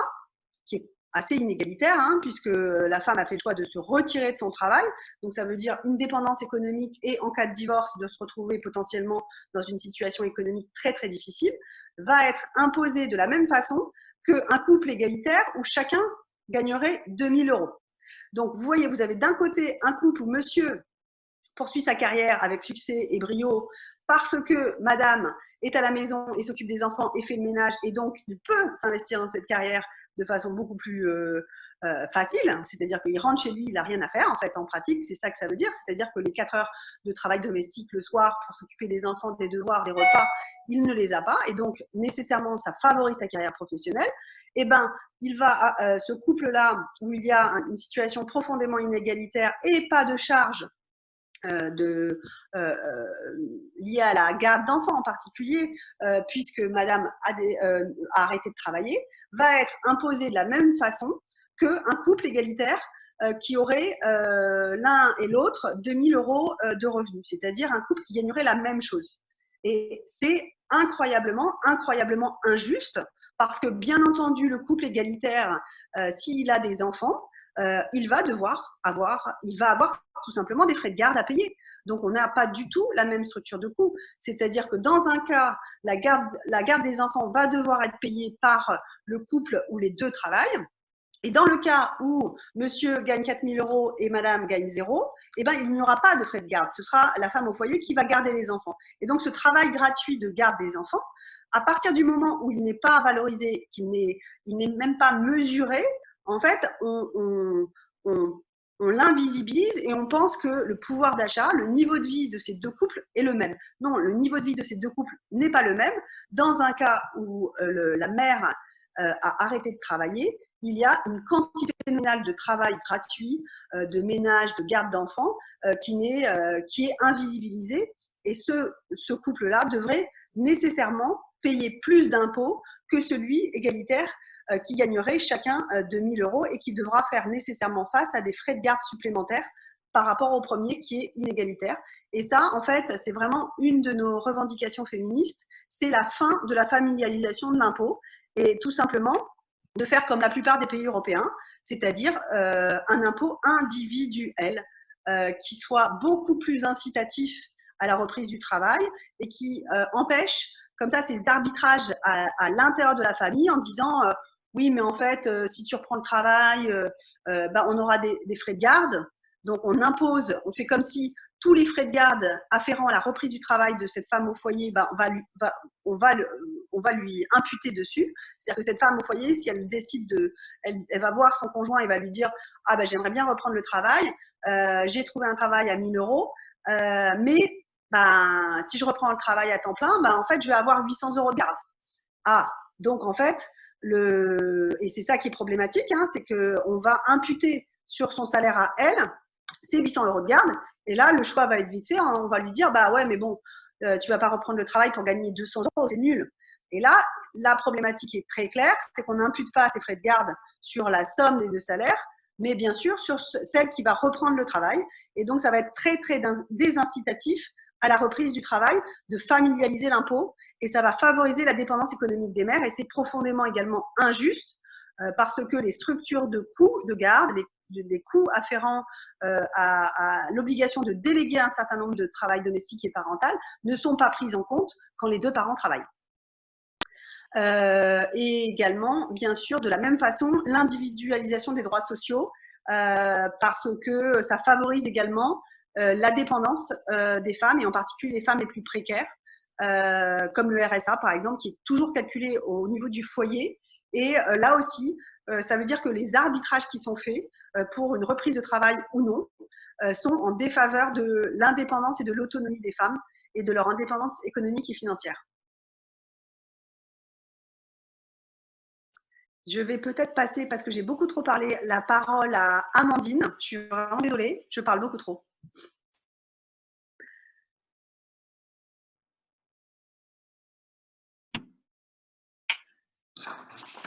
qui est assez inégalitaire, hein, puisque la femme a fait le choix de se retirer de son travail, donc ça veut dire une dépendance économique et en cas de divorce, de se retrouver potentiellement dans une situation économique très très difficile, va être imposée de la même façon qu'un couple égalitaire où chacun gagnerait 2 000 €. Donc vous voyez, vous avez d'un côté un couple où monsieur poursuit sa carrière avec succès et brio parce que madame est à la maison et s'occupe des enfants et fait le ménage et donc il peut s'investir dans cette carrière de façon beaucoup plus facile, c'est-à-dire qu'il rentre chez lui, il n'a rien à faire en fait en pratique, c'est ça que ça veut dire, c'est-à-dire que les 4 heures de travail domestique le soir pour s'occuper des enfants, des devoirs, des repas, il ne les a pas et donc nécessairement ça favorise sa carrière professionnelle. Et ben il va ce couple-là où il y a une situation profondément inégalitaire et pas de charge liée à la garde d'enfants en particulier, puisque madame a arrêté de travailler, va être imposée de la même façon qu'un couple égalitaire qui aurait l'un et l'autre 2 000 € de revenus, c'est-à-dire un couple qui gagnerait la même chose. Et c'est incroyablement injuste parce que bien entendu, le couple égalitaire, s'il a des enfants, il va avoir tout simplement des frais de garde à payer. Donc, on n'a pas du tout la même structure de coût. C'est-à-dire que dans un cas, la garde des enfants va devoir être payée par le couple où les deux travaillent. Et dans le cas où monsieur gagne 4 000 € et madame gagne 0, eh ben, il n'y aura pas de frais de garde. Ce sera la femme au foyer qui va garder les enfants. Et donc, ce travail gratuit de garde des enfants, à partir du moment où il n'est pas valorisé, il n'est même pas mesuré, en fait, on l'invisibilise et on pense que le pouvoir d'achat, le niveau de vie de ces deux couples est le même. Non, le niveau de vie de ces deux couples n'est pas le même. Dans un cas où la mère a arrêté de travailler, il y a une quantité phénoménale de travail gratuit, de ménage, de garde d'enfants qui est invisibilisée. Et ce couple-là devrait nécessairement payer plus d'impôts que celui égalitaire qui gagnerait chacun 2 000 € et qui devra faire nécessairement face à des frais de garde supplémentaires par rapport au premier qui est inégalitaire. Et ça, en fait, c'est vraiment une de nos revendications féministes, c'est la fin de la familialisation de l'impôt et tout simplement de faire comme la plupart des pays européens, c'est-à-dire un impôt individuel qui soit beaucoup plus incitatif à la reprise du travail et qui empêche comme ça ces arbitrages à l'intérieur de la famille en disant oui, mais en fait, si tu reprends le travail, on aura des frais de garde. Donc, on impose, on fait comme si tous les frais de garde afférents à la reprise du travail de cette femme au foyer, on va lui imputer dessus. C'est-à-dire que cette femme au foyer, si elle décide elle va voir son conjoint et va lui dire « Ah, j'aimerais bien reprendre le travail, j'ai trouvé un travail à 1 000 €, mais si je reprends le travail à temps plein, en fait, je vais avoir 800 € de garde. » Ah, donc en fait, et c'est ça qui est problématique, hein, c'est qu'on va imputer sur son salaire à elle ces 800 € de garde. Et là, le choix va être vite fait. Hein, on va lui dire, ouais, mais bon, tu vas pas reprendre le travail pour gagner 200 €, c'est nul. Et là, la problématique est très claire, c'est qu'on n'impute pas ces frais de garde sur la somme des deux salaires, mais bien sûr sur celle qui va reprendre le travail. Et donc, ça va être très, très désincitatif à la reprise du travail de familialiser l'impôt, et ça va favoriser la dépendance économique des mères, et c'est profondément également injuste parce que les structures de coûts de garde, les coûts afférents à l'obligation de déléguer un certain nombre de travail domestique et parental ne sont pas prises en compte quand les deux parents travaillent. Et également, bien sûr, de la même façon, l'individualisation des droits sociaux, parce que ça favorise également la dépendance des femmes, et en particulier les femmes les plus précaires, comme le RSA, par exemple, qui est toujours calculé au niveau du foyer. Et là aussi, ça veut dire que les arbitrages qui sont faits pour une reprise de travail ou non sont en défaveur de l'indépendance et de l'autonomie des femmes et de leur indépendance économique et financière. Je vais peut-être passer, parce que j'ai beaucoup trop parlé, la parole à Amandine. Je suis vraiment désolée, je parle beaucoup trop.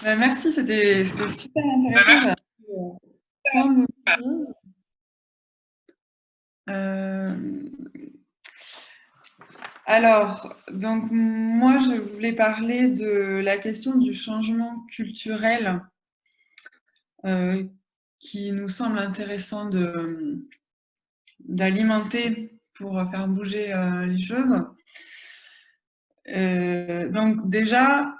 Merci, c'était super intéressant. Plein de choses. Alors, donc moi, je voulais parler de la question du changement culturel qui nous semble intéressant d'alimenter pour faire bouger les choses. Donc déjà,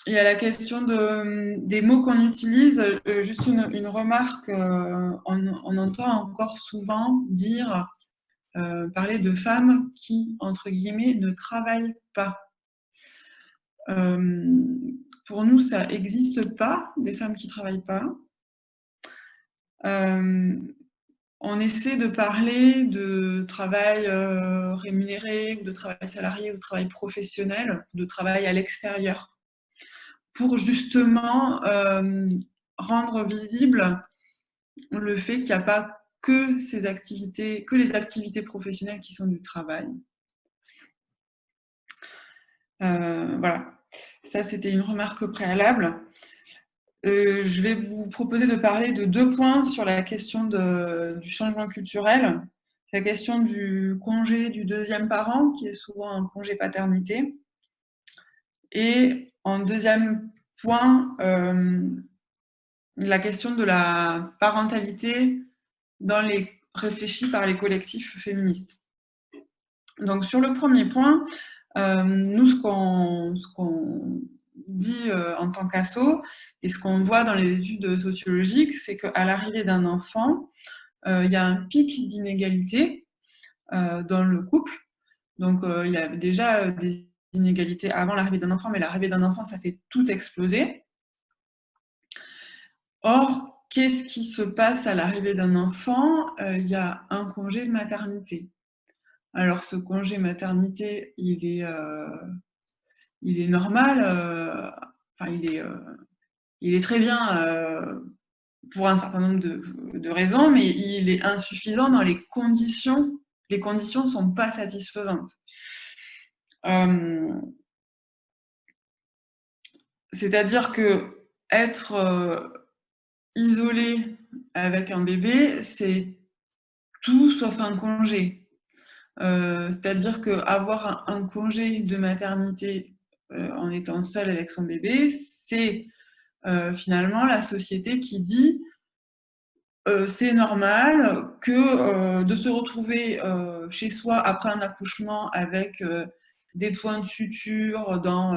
il y a la question des mots qu'on utilise. Juste une remarque, on entend encore souvent dire, parler de femmes qui, entre guillemets, ne travaillent pas. Pour nous, ça n'existe pas, des femmes qui ne travaillent pas. On essaie de parler de travail rémunéré, ou de travail salarié, ou de travail professionnel, de travail à l'extérieur, pour justement rendre visible le fait qu'il n'y a pas que ces activités, que les activités professionnelles qui sont du travail. Voilà, ça c'était une remarque préalable. Je vais vous proposer de parler de 2 points sur la question du changement culturel. La question du congé du deuxième parent, qui est souvent un congé paternité. Et en deuxième point, la question de la parentalité réfléchie par les collectifs féministes. Donc sur le premier point, nous, ce qu'on dit en tant qu'asso, et ce qu'on voit dans les études sociologiques, c'est qu'à l'arrivée d'un enfant, il y a un pic d'inégalité dans le couple. Donc il y a déjà des inégalités avant l'arrivée d'un enfant, mais l'arrivée d'un enfant, ça fait tout exploser. Or, qu'est-ce qui se passe à l'arrivée d'un enfant? Il y a un congé de maternité. Alors ce congé maternité, il est normal, il est très bien pour un certain nombre de raisons, mais il est insuffisant dans les conditions. Les conditions ne sont pas satisfaisantes. C'est-à-dire que être isolé avec un bébé, c'est tout sauf un congé. C'est-à-dire qu'avoir un congé de maternité en étant seul avec son bébé, c'est finalement la société qui dit c'est normal que de se retrouver chez soi après un accouchement avec des points de suture dans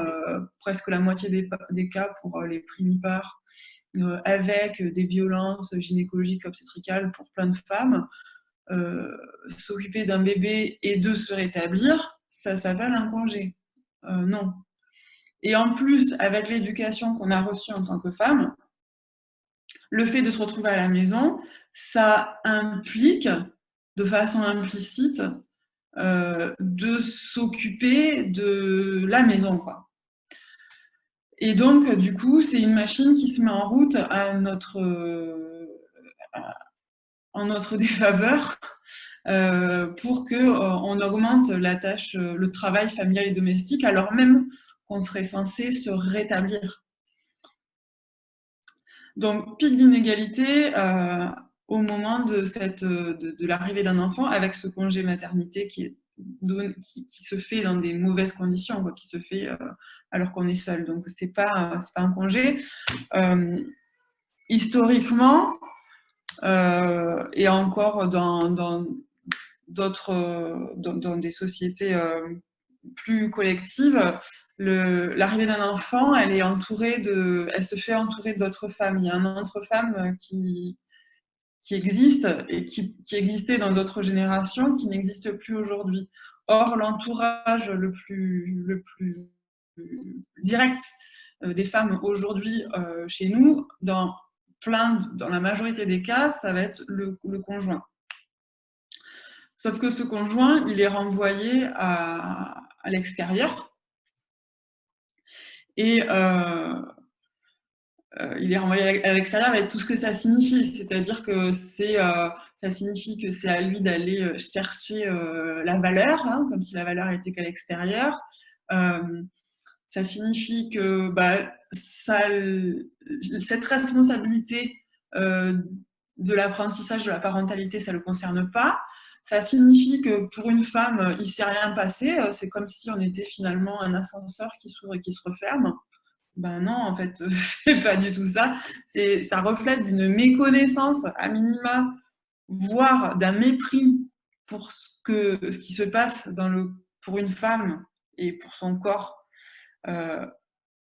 presque la moitié des cas pour les primipares, avec des violences gynécologiques obstétricales pour plein de femmes, s'occuper d'un bébé et de se rétablir, ça s'appelle un congé. Non. Et en plus, avec l'éducation qu'on a reçue en tant que femme, le fait de se retrouver à la maison, ça implique de façon implicite de s'occuper de la maison, quoi. Et donc, du coup, c'est une machine qui se met en route en notre défaveur, pour qu'on augmente la tâche, le travail familial et domestique, alors même qu'on serait censé se rétablir. Donc, pic d'inégalité au moment de l'arrivée d'un enfant avec ce congé maternité qui se fait dans des mauvaises conditions, quoi, qui se fait alors qu'on est seul. Donc, c'est pas un congé. Historiquement, et encore dans des sociétés plus collectives, l'arrivée d'un enfant, elle se fait entourer d'autres femmes. Il y a un entre femmes qui existe et qui existait dans d'autres générations, qui n'existe plus aujourd'hui. Or, l'entourage le plus direct des femmes aujourd'hui chez nous, dans la majorité des cas, ça va être le conjoint. Sauf que ce conjoint, il est renvoyé à l'extérieur. Et il est renvoyé à l'extérieur avec tout ce que ça signifie. C'est-à-dire que ça signifie que c'est à lui d'aller chercher la valeur, hein, comme si la valeur était qu'à l'extérieur. Ça signifie que cette responsabilité de l'apprentissage de la parentalité, ça ne le concerne pas. Ça signifie que pour une femme, il ne s'est rien passé. C'est comme si on était finalement un ascenseur qui s'ouvre et qui se referme. Ben non, en fait, c'est pas du tout ça. Ça reflète d'une méconnaissance à minima, voire d'un mépris pour ce qui se passe pour une femme et pour son corps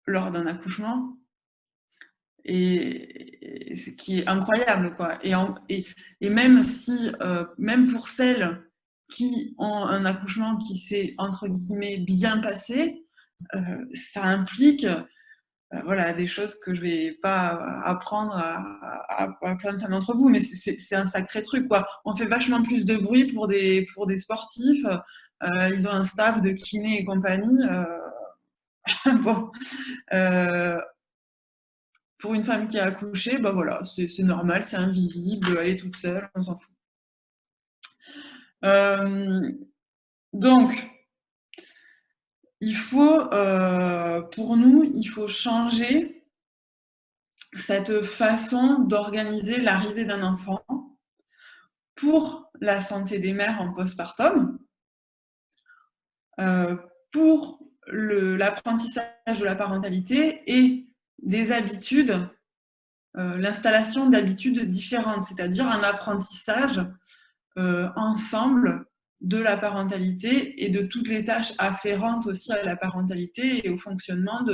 lors d'un accouchement. Et ce qui est incroyable, quoi. Et même si, même pour celles qui ont un accouchement qui s'est, entre guillemets, bien passé, ça implique voilà, des choses que je vais pas apprendre à plein de femmes d'entre vous, mais c'est un sacré truc, quoi. On fait vachement plus de bruit pour des sportifs, ils ont un staff de kiné et compagnie. Bon, pour une femme qui a accouché, ben voilà, c'est normal, c'est invisible, elle est toute seule, on s'en fout. Donc, il faut, pour nous, il faut changer cette façon d'organiser l'arrivée d'un enfant pour la santé des mères en postpartum, pour l'apprentissage de la parentalité et des habitudes, l'installation d'habitudes différentes, c'est-à-dire un apprentissage ensemble de la parentalité et de toutes les tâches afférentes aussi à la parentalité et au fonctionnement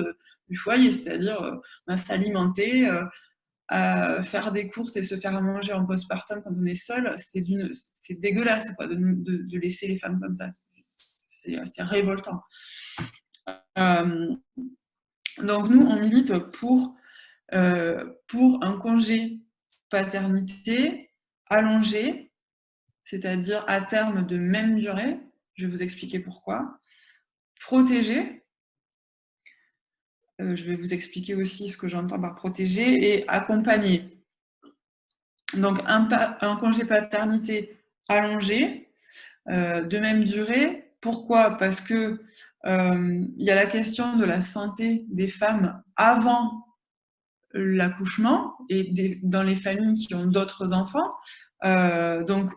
du foyer, c'est-à-dire s'alimenter, faire des courses et se faire manger en postpartum quand on est seul, c'est dégueulasse, quoi, de laisser les femmes comme ça. C'est révoltant. Donc nous, on milite pour un congé paternité allongé, c'est-à-dire à terme de même durée. Je vais vous expliquer pourquoi. Protégé. Je vais vous expliquer aussi ce que j'entends par protéger et accompagner. Donc, un congé paternité allongé, de même durée. Pourquoi ? Parce que y a la question de la santé des femmes avant l'accouchement et dans les familles qui ont d'autres enfants. Donc,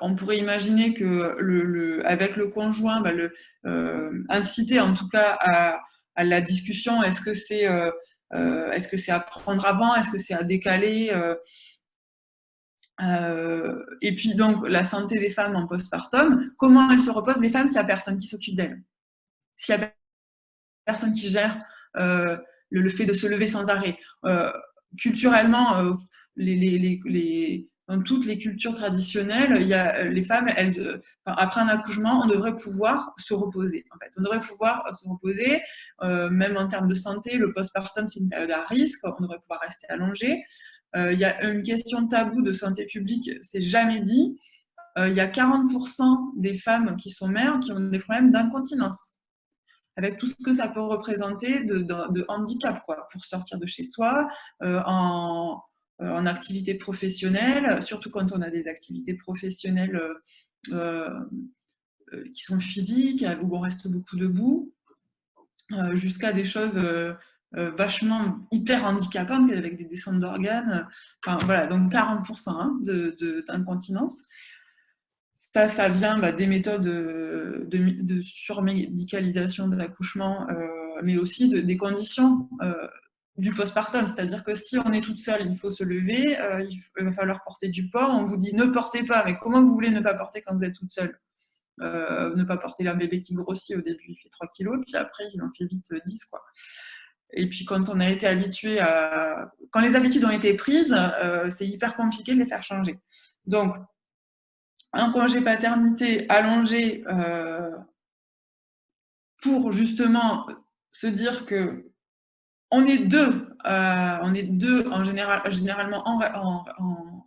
on pourrait imaginer que avec le conjoint, inciter en tout cas à la discussion. Est-ce que c'est à prendre avant ? Est-ce que c'est à décaler ? Et puis donc la santé des femmes en postpartum, comment elles se reposent les femmes s'il n'y a personne qui s'occupe d'elles, s'il n'y a personne qui gère le fait de se lever sans arrêt. Culturellement, dans toutes les cultures traditionnelles, il y a les femmes, après un accouchement, on devrait pouvoir se reposer. En fait, on devrait pouvoir se reposer, même en termes de santé. Le postpartum, c'est une période à risque. On devrait pouvoir rester allongé. Il y a une question de tabou de santé publique, c'est jamais dit. Il y a 40% des femmes qui sont mères qui ont des problèmes d'incontinence, avec tout ce que ça peut représenter de handicap, quoi, pour sortir de chez soi, en activité professionnelle, surtout quand on a des activités professionnelles qui sont physiques, où on reste beaucoup debout, jusqu'à des choses vachement hyper handicapantes avec des descentes d'organes. Enfin, voilà, donc 40% d'incontinence. Ça vient des méthodes de surmédicalisation de l'accouchement, mais aussi des conditions du postpartum. C'est-à-dire que si on est toute seule, il faut se lever, il va falloir porter du poids. On vous dit ne portez pas, mais comment vous voulez ne pas porter quand vous êtes toute seule? Ne pas porter un bébé qui grossit, au début il fait 3 kilos, puis après il en fait vite 10, quoi. Et puis quand on a été habitué à... Quand les habitudes ont été prises, c'est hyper compliqué de les faire changer. Donc, un congé paternité allongé pour justement se dire que on est deux généralement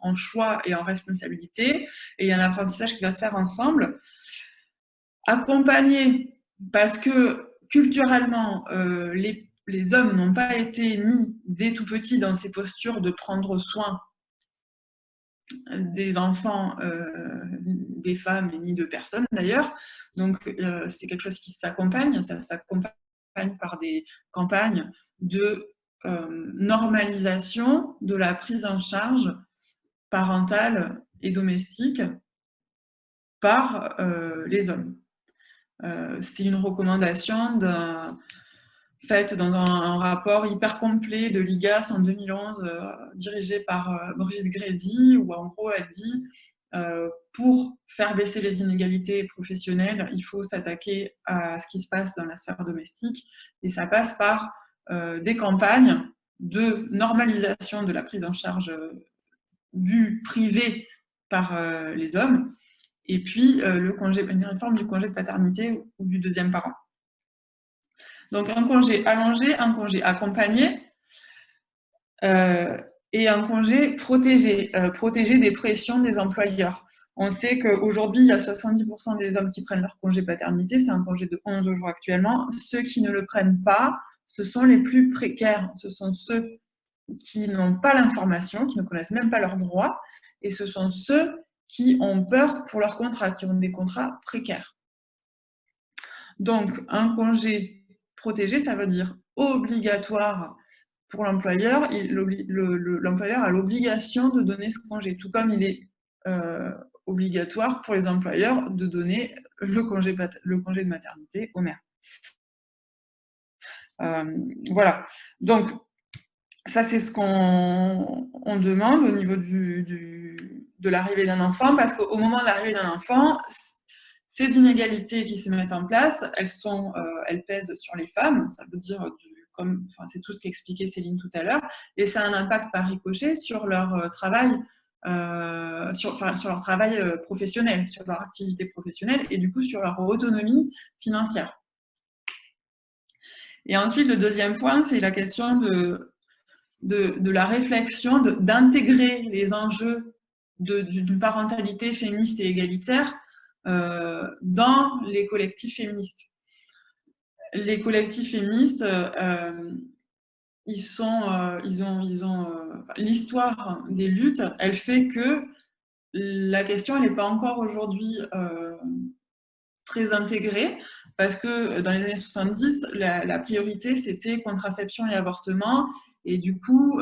en choix et en responsabilité, et il y a un apprentissage qui va se faire ensemble. Accompagner, parce que culturellement, les hommes n'ont pas été mis dès tout petits dans ces postures de prendre soin des enfants, des femmes, et ni de personnes d'ailleurs. Donc c'est quelque chose qui s'accompagne, ça s'accompagne par des campagnes de normalisation de la prise en charge parentale et domestique par les hommes. C'est une recommandation faite dans un rapport hyper complet de l'IGAS en 2011, dirigé par Brigitte Grésy, où en gros elle dit pour faire baisser les inégalités professionnelles, il faut s'attaquer à ce qui se passe dans la sphère domestique, et ça passe par des campagnes de normalisation de la prise en charge du privé par les hommes, et puis une réforme du congé de paternité ou du deuxième parent. Donc un congé allongé, un congé accompagné et un congé protégé, protégé des pressions des employeurs. On sait qu'aujourd'hui, il y a 70% des hommes qui prennent leur congé paternité, c'est un congé de 11 jours actuellement. Ceux qui ne le prennent pas, ce sont les plus précaires, ce sont ceux qui n'ont pas l'information, qui ne connaissent même pas leurs droits, et ce sont ceux qui ont peur pour leurs contrats, qui ont des contrats précaires. Donc, un congé protégé, ça veut dire obligatoire pour l'employeur. L'employeur a l'obligation de donner ce congé, tout comme il est obligatoire pour les employeurs de donner le congé de maternité aux mères. Voilà. Donc, ça, c'est ce qu'on demande au niveau de l'arrivée d'un enfant, parce qu'au moment de l'arrivée d'un enfant, ces inégalités qui se mettent en place, elles pèsent sur les femmes. Ça veut dire, c'est tout ce qu'expliquait Céline tout à l'heure, et ça a un impact par ricochet sur leur travail, sur leur travail professionnel, sur leur activité professionnelle, et du coup sur leur autonomie financière. Et ensuite, le deuxième point, c'est la question de la réflexion, d'intégrer les enjeux d'une parentalité féministe et égalitaire dans les collectifs féministes. Les collectifs féministes, l'histoire des luttes, elle fait que la question, elle n'est pas encore aujourd'hui très intégrée, parce que dans les années 70, la priorité, c'était contraception et avortement, et du coup,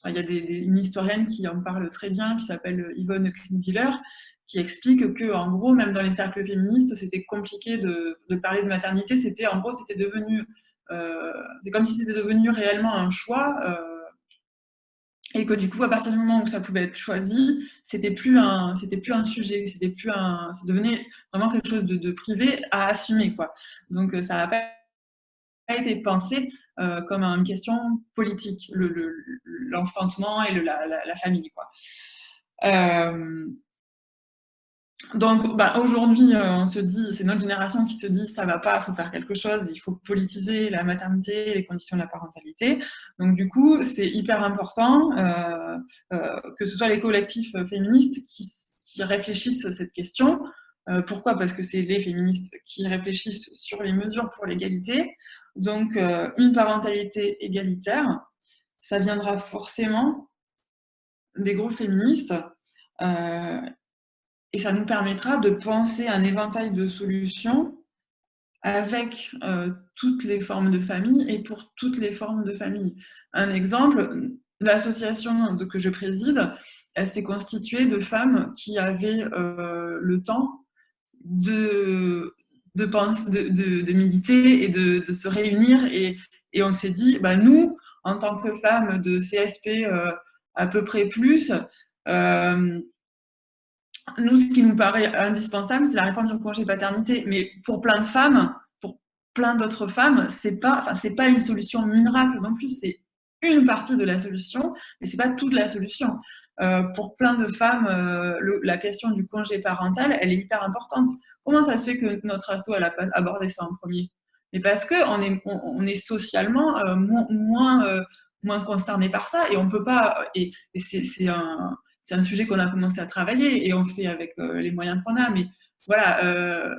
il y a une historienne qui en parle très bien, qui s'appelle Yvonne Kniebiller, qui explique que, en gros, même dans les cercles féministes, c'était compliqué de parler de maternité. C'était devenu, c'est comme si c'était devenu réellement un choix, et que du coup, à partir du moment où ça pouvait être choisi, c'était plus un sujet, ça devenait vraiment quelque chose de privé à assumer, quoi. Donc, ça n'a pas été pensé comme une question politique, l'enfantement et la famille, quoi. Donc, aujourd'hui, on se dit, c'est notre génération qui se dit, ça va pas, il faut faire quelque chose, il faut politiser la maternité, les conditions de la parentalité. Donc, du coup, c'est hyper important que ce soit les collectifs féministes qui réfléchissent à cette question. Pourquoi ? Parce que c'est les féministes qui réfléchissent sur les mesures pour l'égalité. Donc, une parentalité égalitaire, ça viendra forcément des groupes féministes et ça nous permettra de penser un éventail de solutions avec toutes les formes de famille et pour toutes les formes de famille. Un exemple, l'association que je préside, elle s'est constituée de femmes qui avaient le temps de méditer et de se réunir et on s'est dit, bah, nous, en tant que femmes de CSP à peu près plus, nous, ce qui nous paraît indispensable, c'est la réforme du congé paternité. Mais pour plein de femmes, pour plein d'autres femmes, c'est pas une solution miracle non plus. C'est une partie de la solution, mais c'est pas toute la solution. Pour plein de femmes, la question du congé parental, elle est hyper importante. Comment ça se fait que notre asso, elle a pas abordé ça en premier? Mais parce que on est socialement moins concerné par ça et on peut pas. Et c'est un sujet qu'on a commencé à travailler et on fait avec les moyens qu'on a. Mais voilà,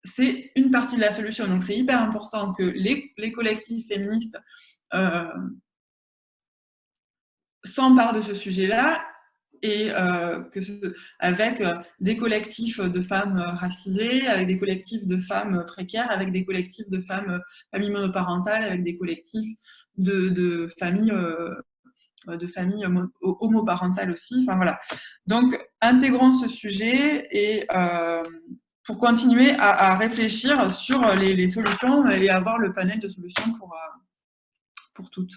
c'est une partie de la solution. Donc, c'est hyper important que les collectifs féministes s'emparent de ce sujet-là et avec des collectifs de femmes racisées, avec des collectifs de femmes précaires, avec des collectifs de familles monoparentales, avec des collectifs de familles homoparentales aussi. Enfin, voilà. Donc, intégrons ce sujet et pour continuer à réfléchir sur les solutions et avoir le panel de solutions pour toutes.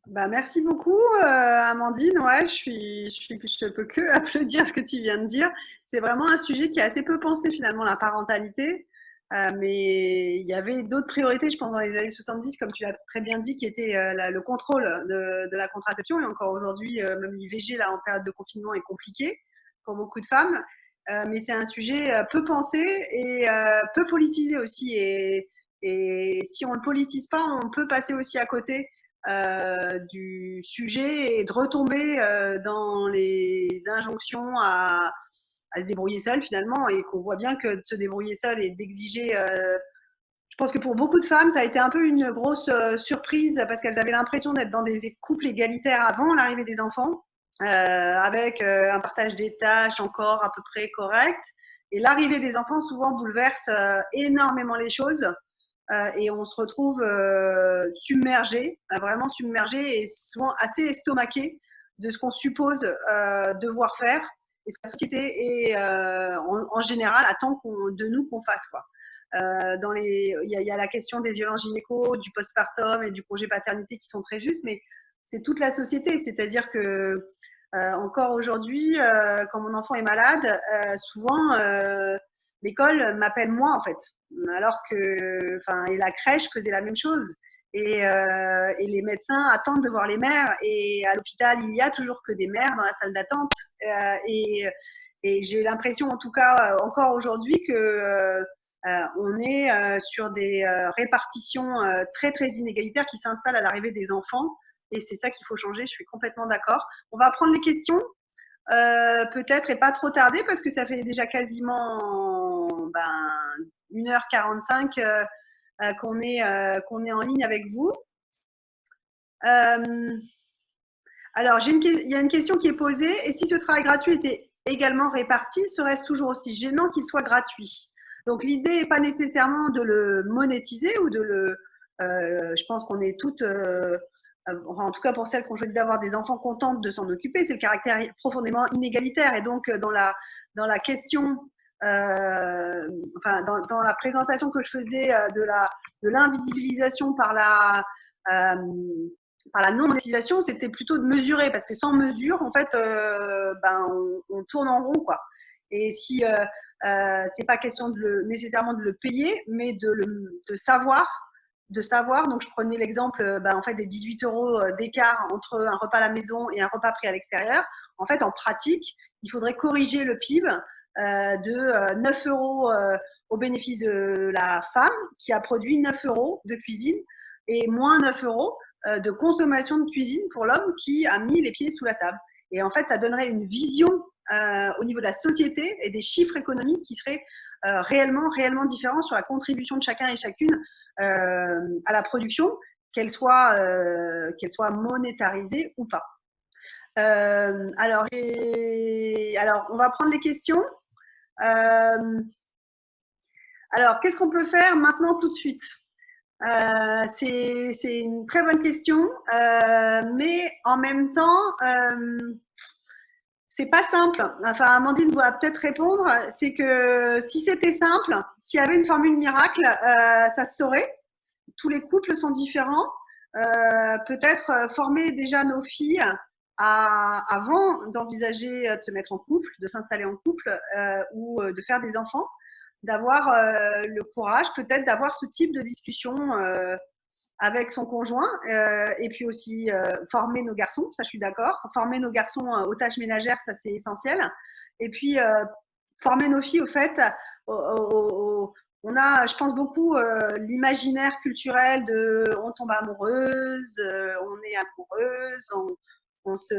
Bah, merci beaucoup, Amandine. Ouais, je peux que applaudir ce que tu viens de dire. C'est vraiment un sujet qui est assez peu pensé finalement, la parentalité. Mais il y avait d'autres priorités, je pense, dans les années 70, comme tu l'as très bien dit, qui était le contrôle de la contraception. Et encore aujourd'hui, même l'IVG, là, en période de confinement, est compliqué pour beaucoup de femmes. Mais c'est un sujet peu pensé et peu politisé aussi. Et si on ne le politise pas, on peut passer aussi à côté du sujet et de retomber dans les injonctions à se débrouiller seul finalement et qu'on voit bien que de se débrouiller seul et d'exiger je pense que pour beaucoup de femmes ça a été un peu une grosse surprise parce qu'elles avaient l'impression d'être dans des couples égalitaires avant l'arrivée des enfants avec un partage des tâches encore à peu près correct et l'arrivée des enfants souvent bouleverse énormément les choses et on se retrouve submergé, vraiment submergé et souvent assez estomaqué de ce qu'on suppose devoir faire et ce que la société est en général attend de nous qu'on fasse quoi. Il y a la question des violences gynéco, du postpartum et du congé paternité qui sont très justes, mais c'est toute la société, c'est-à-dire que encore aujourd'hui, quand mon enfant est malade, souvent l'école m'appelle moi en fait, alors que, et la crèche faisait la même chose. Et les médecins attendent de voir les mères. Et à l'hôpital, il y a toujours que des mères dans la salle d'attente. Et j'ai l'impression, en tout cas, encore aujourd'hui, que on est sur des répartitions très très inégalitaires qui s'installent à l'arrivée des enfants. Et c'est ça qu'il faut changer. Je suis complètement d'accord. On va prendre les questions. Peut-être et pas trop tarder parce que ça fait déjà quasiment 1h45 qu'on est en ligne avec vous. Alors, il y a une question qui est posée. Et si ce travail gratuit était également réparti, serait-ce toujours aussi gênant qu'il soit gratuit? Donc, l'idée n'est pas nécessairement de le monétiser ou de le… je pense qu'on est toutes… en tout cas pour celles qui ont choisi d'avoir des enfants contentes de s'en occuper, c'est le caractère profondément inégalitaire. Et donc, dans la question, dans la présentation que je faisais de l'invisibilisation par la non-monétisation, c'était plutôt de mesurer, parce que sans mesure, en fait, on tourne en rond, quoi. Et si c'est pas question nécessairement de le payer, mais de savoir. Donc, je prenais l'exemple en fait, des 18 € d'écart entre un repas à la maison et un repas pris à l'extérieur. En fait, en pratique, il faudrait corriger le PIB de 9 € au bénéfice de la femme qui a produit 9 € de cuisine et moins 9 € de consommation de cuisine pour l'homme qui a mis les pieds sous la table. Et en fait, ça donnerait une vision au niveau de la société et des chiffres économiques qui seraient réellement différents sur la contribution de chacun et chacune à la production qu'elle soit monétarisée ou pas. Alors, on va prendre les questions. Alors, qu'est-ce qu'on peut faire maintenant tout de suite? C'est une très bonne question, mais en même temps, c'est pas simple. Enfin, Amandine va peut-être répondre. C'est que si c'était simple, s'il y avait une formule miracle, ça se saurait. Tous les couples sont différents. Peut-être former déjà nos filles avant d'envisager de se mettre en couple, de s'installer en couple ou de faire des enfants, d'avoir le courage peut-être d'avoir ce type de discussion avec son conjoint et puis aussi former nos garçons, ça je suis d'accord, former nos garçons aux tâches ménagères, ça c'est essentiel, et puis former nos filles au fait on a, je pense, beaucoup l'imaginaire culturel de on tombe amoureuse, on est amoureuse, on se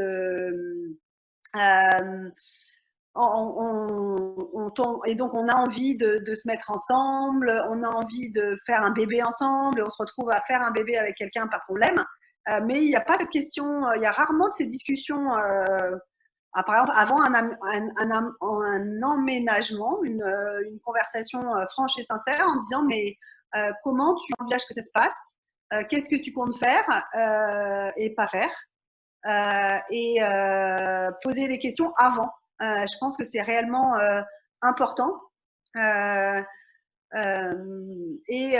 et donc on a envie de se mettre ensemble, on a envie de faire un bébé ensemble, on se retrouve à faire un bébé avec quelqu'un parce qu'on l'aime, mais il n'y a pas cette question, il y a rarement de ces discussions, par exemple avant un emménagement, une conversation franche et sincère en disant mais comment tu envisages que ça se passe, qu'est-ce que tu comptes faire et pas faire, et poser les questions avant. Je pense que c'est réellement important. Et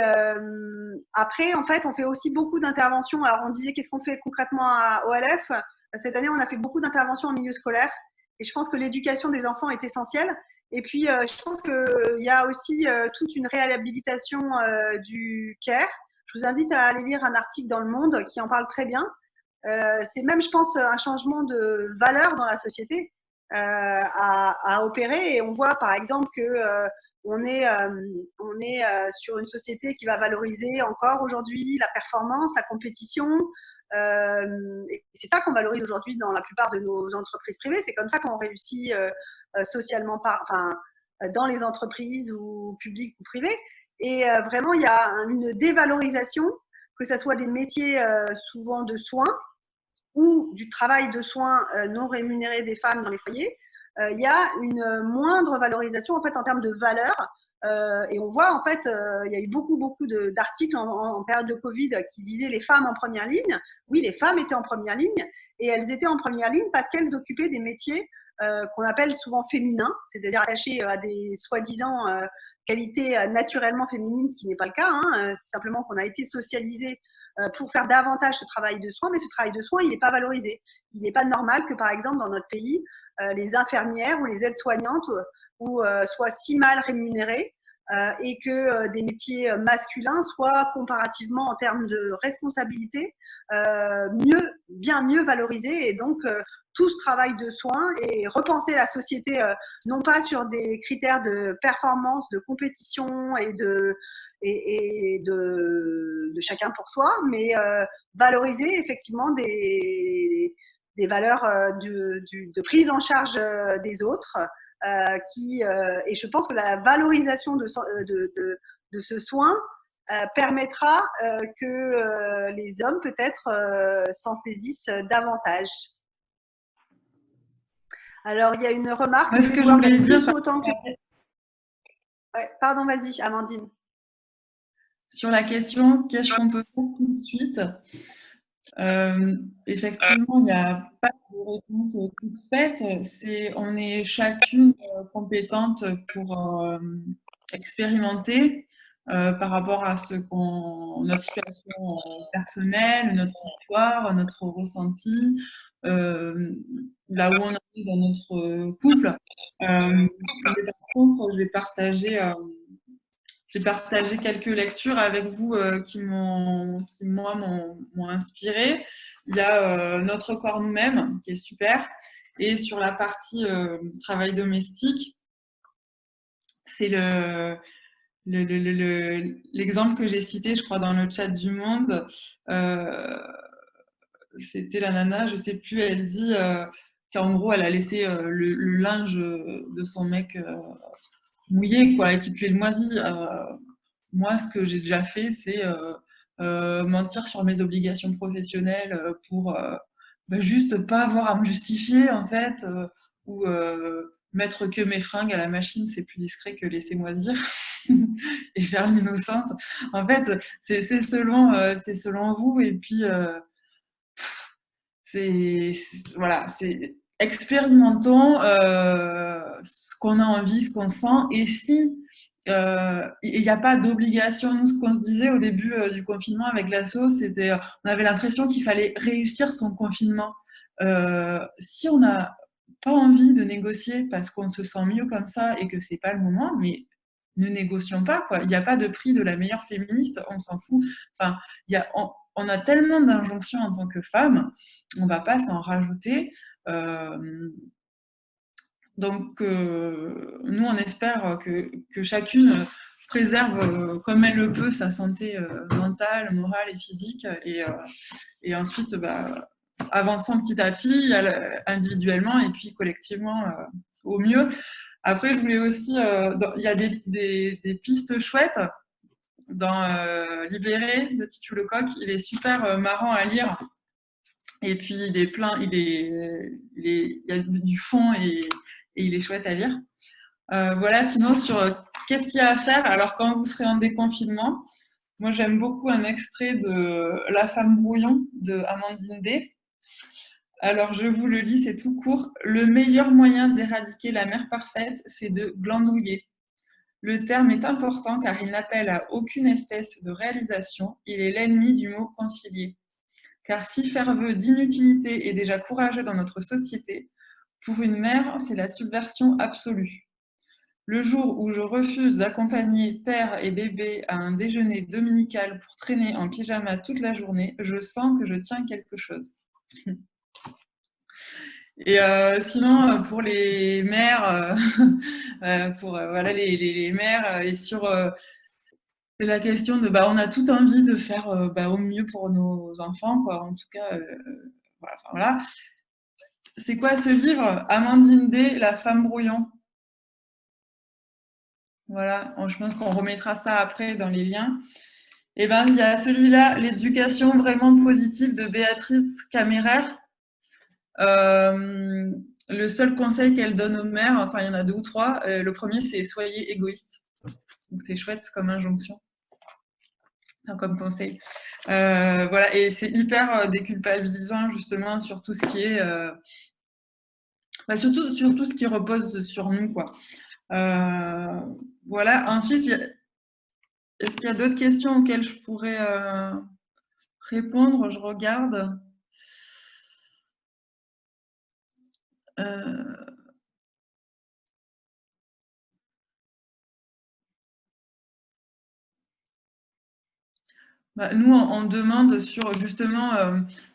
après, en fait, on fait aussi beaucoup d'interventions. Alors, on disait qu'est-ce qu'on fait concrètement à OLF. Cette année, on a fait beaucoup d'interventions en milieu scolaire. Et je pense que l'éducation des enfants est essentielle. Et puis, je pense qu'il y a aussi toute une réhabilitation du care. Je vous invite à aller lire un article dans Le Monde qui en parle très bien. C'est même, je pense, un changement de valeur dans la société à opérer. Et on voit, par exemple, que on est sur une société qui va valoriser encore aujourd'hui la performance, la compétition. Et c'est ça qu'on valorise aujourd'hui dans la plupart de nos entreprises privées. C'est comme ça qu'on réussit socialement, enfin, dans les entreprises ou publiques ou privées. Et vraiment, il y a une dévalorisation, que ce soit des métiers souvent de soins ou du travail de soins non rémunéré des femmes dans les foyers. Il y a une moindre valorisation en fait en termes de valeur. Et on voit en fait, il y a eu beaucoup d'articles en période de Covid qui disaient les femmes en première ligne. Oui, les femmes étaient en première ligne et elles étaient en première ligne parce qu'elles occupaient des métiers qu'on appelle souvent féminins, c'est-à-dire attachés à des soi-disant qualités naturellement féminines, ce qui n'est pas le cas. Hein. C'est simplement qu'on a été socialisé pour faire davantage ce travail de soins, mais ce travail de soins, il n'est pas valorisé. Il n'est pas normal que, par exemple, dans notre pays, les infirmières ou les aides-soignantes soient si mal rémunérées et que des métiers masculins soient comparativement en termes de responsabilité bien mieux valorisés. Et donc, tout ce travail de soins et repenser la société non pas sur des critères de performance, de compétition et de chacun pour soi, mais valoriser effectivement des valeurs de prise en charge des autres et je pense que la valorisation de ce soin permettra que les hommes peut-être s'en saisissent davantage. Alors, il y a une remarque. Est-ce que je voulais dire autant que... Ouais, pardon, vas-y, Amandine. Sur la question, qu'est-ce qu'on peut faire tout de suite? Effectivement, il n'y a pas de réponse toute faite. On est chacune compétente pour expérimenter par rapport à notre situation personnelle, notre histoire, notre ressenti, là où on en est dans notre couple. Mais par contre, je vais partager quelques lectures avec vous qui moi m'ont inspiré. Il y a Notre corps nous-mêmes qui est super, et sur la partie travail domestique, c'est l'exemple que j'ai cité, je crois, dans le chat du Monde. C'était la nana, je sais plus, elle dit qu'en gros elle a laissé le linge de son mec mouillé, quoi, et qui puait le moisi. Moi, ce que j'ai déjà fait, c'est mentir sur mes obligations professionnelles pour juste pas avoir à me justifier en fait, ou mettre que mes fringues à la machine, c'est plus discret que laisser moisir et faire l'innocente. En fait, c'est selon vous, et puis voilà, c'est expérimentons ce qu'on a envie, ce qu'on sent, et si il n'y a pas d'obligation. Nous, ce qu'on se disait au début du confinement avec l'asso, c'était on avait l'impression qu'il fallait réussir son confinement. Si on n'a pas envie de négocier parce qu'on se sent mieux comme ça et que c'est pas le moment, mais ne négocions pas, quoi. Il n'y a pas de prix de la meilleure féministe, on s'en fout. Enfin, on a tellement d'injonctions en tant que femme, on va pas s'en rajouter. Donc, nous, on espère que chacune préserve comme elle le peut sa santé mentale, morale et physique, et ensuite, avançons petit à petit, individuellement et puis collectivement au mieux. Après, je voulais aussi, il y a des pistes chouettes dans Libéré de Titu Lecoq. Il est super marrant à lire. Et puis, il est plein, il y a du fond, et il est chouette à lire. Voilà, sinon, sur qu'est-ce qu'il y a à faire alors quand vous serez en déconfinement, moi, j'aime beaucoup un extrait de La femme brouillon de Amandine Day. Alors, je vous le lis, c'est tout court. Le meilleur moyen d'éradiquer la mère parfaite, c'est de glandouiller. Le terme est important car il n'appelle à aucune espèce de réalisation. Il est l'ennemi du mot concilier. Car si faire vœu d'inutilité est déjà courageux dans notre société, pour une mère, c'est la subversion absolue. Le jour où je refuse d'accompagner père et bébé à un déjeuner dominical pour traîner en pyjama toute la journée, je sens que je tiens quelque chose. Et sinon, pour les mères, pour voilà, les mères, et sur la question de on a toute envie de faire au mieux pour nos enfants, quoi. En tout cas, voilà. C'est quoi ce livre? Amandine Day, La femme brouillon. Voilà, je pense qu'on remettra ça après dans les liens. Et il y a celui-là, L'éducation vraiment positive de Béatrice Caméraire. Le seul conseil qu'elle donne aux mères, enfin il y en a 2 ou 3, le premier c'est soyez égoïste. Donc c'est chouette comme injonction, enfin, comme conseil. Voilà, et c'est hyper déculpabilisant justement sur tout ce qui est, surtout sur tout ce qui repose sur nous, quoi. Voilà. Ensuite, est-ce qu'il y a d'autres questions auxquelles je pourrais répondre? Je regarde. Nous, on demande sur justement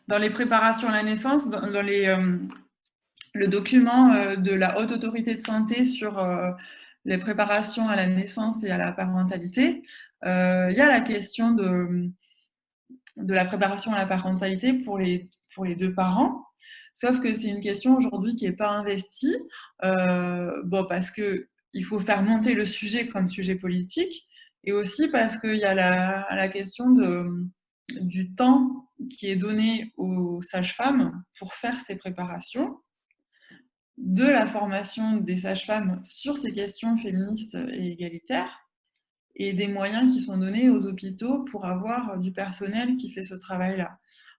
dans les préparations à la naissance, dans le document de la Haute Autorité de Santé sur les préparations à la naissance et à la parentalité, il y a la question de la préparation à la parentalité pour les 2 parents. Sauf que c'est une question aujourd'hui qui n'est pas investie, parce qu'il faut faire monter le sujet comme sujet politique, et aussi parce qu'il y a la question du temps qui est donné aux sages-femmes pour faire ces préparations, de la formation des sages-femmes sur ces questions féministes et égalitaires, et des moyens qui sont donnés aux hôpitaux pour avoir du personnel qui fait ce travail-là.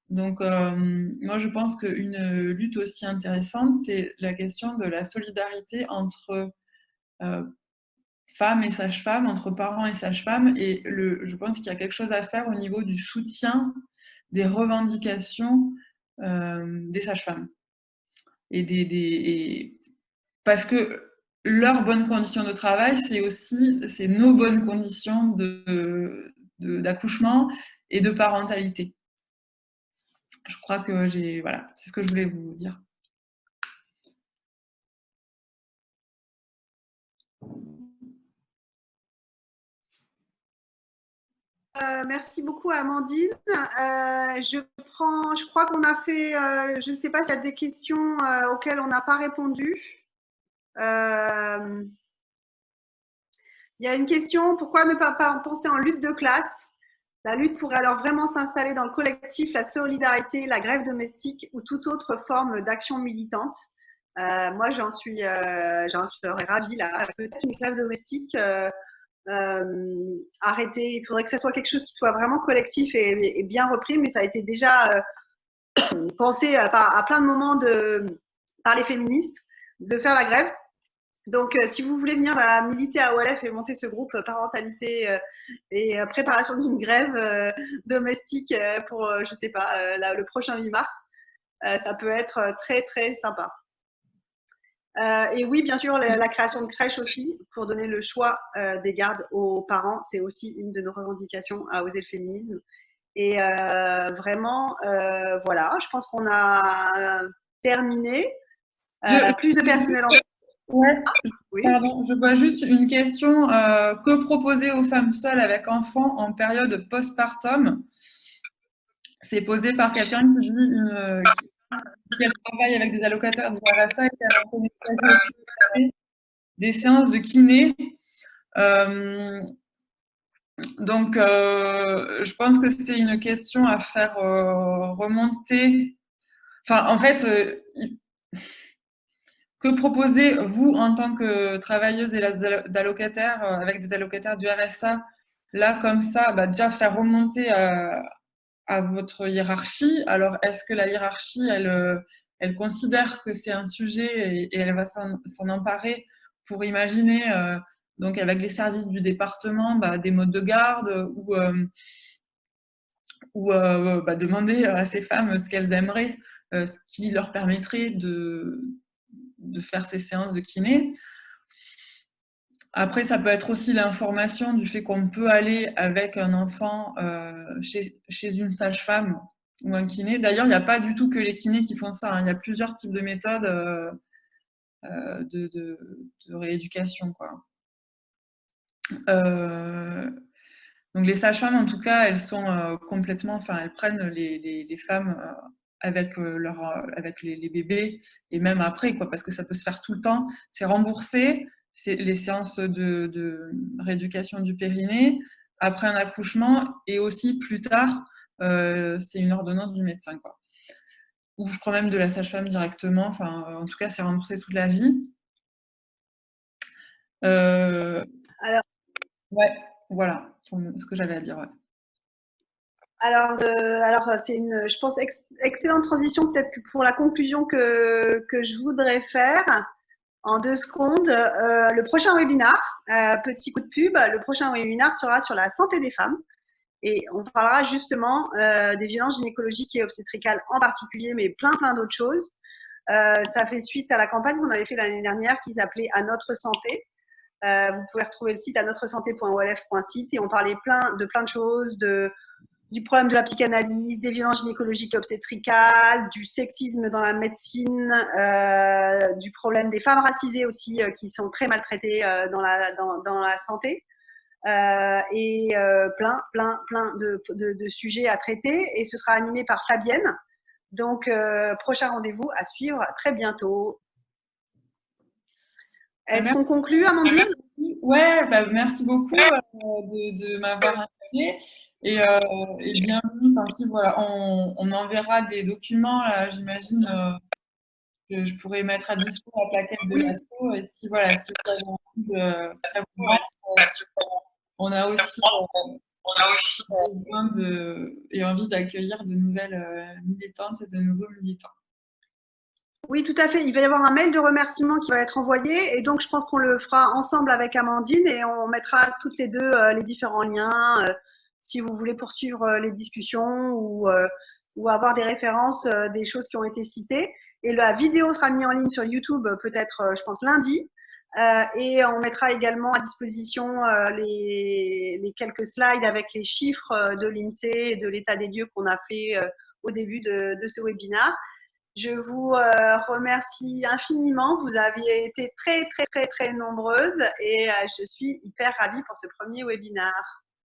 Donc, moi, je pense qu'une lutte aussi intéressante, c'est la question de la solidarité entre femmes et sages-femmes, entre parents et sages-femmes, et je pense qu'il y a quelque chose à faire au niveau du soutien des revendications des sages-femmes. Parce que leurs bonnes conditions de travail, c'est nos bonnes conditions d'accouchement et de parentalité. Je crois que voilà, c'est ce que je voulais vous dire. Merci beaucoup Amandine. Je crois qu'on a fait, je ne sais pas s'il y a des questions auxquelles on n'a pas répondu. Il y a une question, pourquoi ne pas penser en lutte de classe? La lutte pourrait alors vraiment s'installer dans le collectif, la solidarité, la grève domestique ou toute autre forme d'action militante. Moi, j'en serais ravie là. Peut-être une grève domestique arrêtée. Il faudrait que ça soit quelque chose qui soit vraiment collectif et bien repris, mais ça a été déjà pensé à plein de moments par les féministes de faire la grève. Donc, si vous voulez venir militer à OLF et monter ce groupe parentalité et préparation d'une grève domestique pour, je sais pas, le prochain 8 mars, ça peut être très, très sympa. Et oui, bien sûr, la création de crèches aussi, pour donner le choix des gardes aux parents, c'est aussi une de nos revendications à Oser le féminisme. Et vraiment, voilà, je pense qu'on a terminé. Plus de personnel en Ouais, oui. pardon, je vois juste une question. Que proposer aux femmes seules avec enfants en période postpartum? C'est posé par quelqu'un qui dit qu'elle travaille avec des allocataires du RSA et qu'elle a aussi des séances de kiné. Donc, je pense que c'est une question à faire remonter. Enfin, en fait, que proposez-vous en tant que travailleuse et d'allocataire avec des allocataires du RSA, là, comme ça, déjà faire remonter à votre hiérarchie. Alors, est-ce que la hiérarchie, elle considère que c'est un sujet et elle va s'en emparer pour imaginer, donc avec les services du département, des modes de garde ou demander à ces femmes ce qu'elles aimeraient, ce qui leur permettrait de faire ces séances de kiné. Après, ça peut être aussi l'information du fait qu'on peut aller avec un enfant chez une sage-femme ou un kiné. D'ailleurs, il n'y a pas du tout que les kinés qui font ça, hein. Il y a plusieurs types de méthodes de rééducation, quoi. Donc les sages-femmes, en tout cas, elles sont complètement, enfin, elles prennent les femmes avec avec les bébés et même après, quoi, parce que ça peut se faire tout le temps. C'est remboursé, c'est les séances de rééducation du périnée après un accouchement et aussi plus tard, c'est une ordonnance du médecin, quoi. Ou je crois même de la sage-femme directement. Enfin, en tout cas, c'est remboursé toute la vie. Alors, Ouais, voilà ce que j'avais à dire. Ouais. alors c'est une, je pense, excellente transition peut-être que pour la conclusion que je voudrais faire en 2 secondes. Le prochain webinar, petit coup de pub, le prochain webinar sera sur la santé des femmes et on parlera justement des violences gynécologiques et obstétricales en particulier, mais plein d'autres choses. Ça fait suite à la campagne qu'on avait fait l'année dernière qui s'appelait À notre santé. Vous pouvez retrouver le site à notresanté.olf.site et on parlait de plein de choses, du problème de la psychanalyse, des violences gynécologiques et obstétricales, du sexisme dans la médecine, du problème des femmes racisées aussi qui sont très maltraitées dans la santé. Et plein de sujets à traiter. Et ce sera animé par Fabienne. Donc, prochain rendez-vous à suivre très bientôt. Est-ce qu'on conclut, Amandine? Ouais, merci beaucoup de m'avoir invité et bienvenue. Enfin, si voilà, on enverra des documents là, j'imagine que je pourrais mettre à dispo la plaquette de l'ASSO. Et si voilà, si vous avez envie si ça vous intéresse, on a aussi besoin et envie d'accueillir de nouvelles militantes et de nouveaux militants. Oui, tout à fait. Il va y avoir un mail de remerciement qui va être envoyé et donc je pense qu'on le fera ensemble avec Amandine et on mettra toutes les deux les différents liens si vous voulez poursuivre les discussions ou avoir des références des choses qui ont été citées. Et la vidéo sera mise en ligne sur YouTube peut-être, je pense, lundi. Et on mettra également à disposition les quelques slides avec les chiffres de l'INSEE et de l'état des lieux qu'on a fait au début de ce webinaire. Je vous remercie infiniment. Vous avez été très nombreuses et je suis hyper ravie pour ce premier webinaire.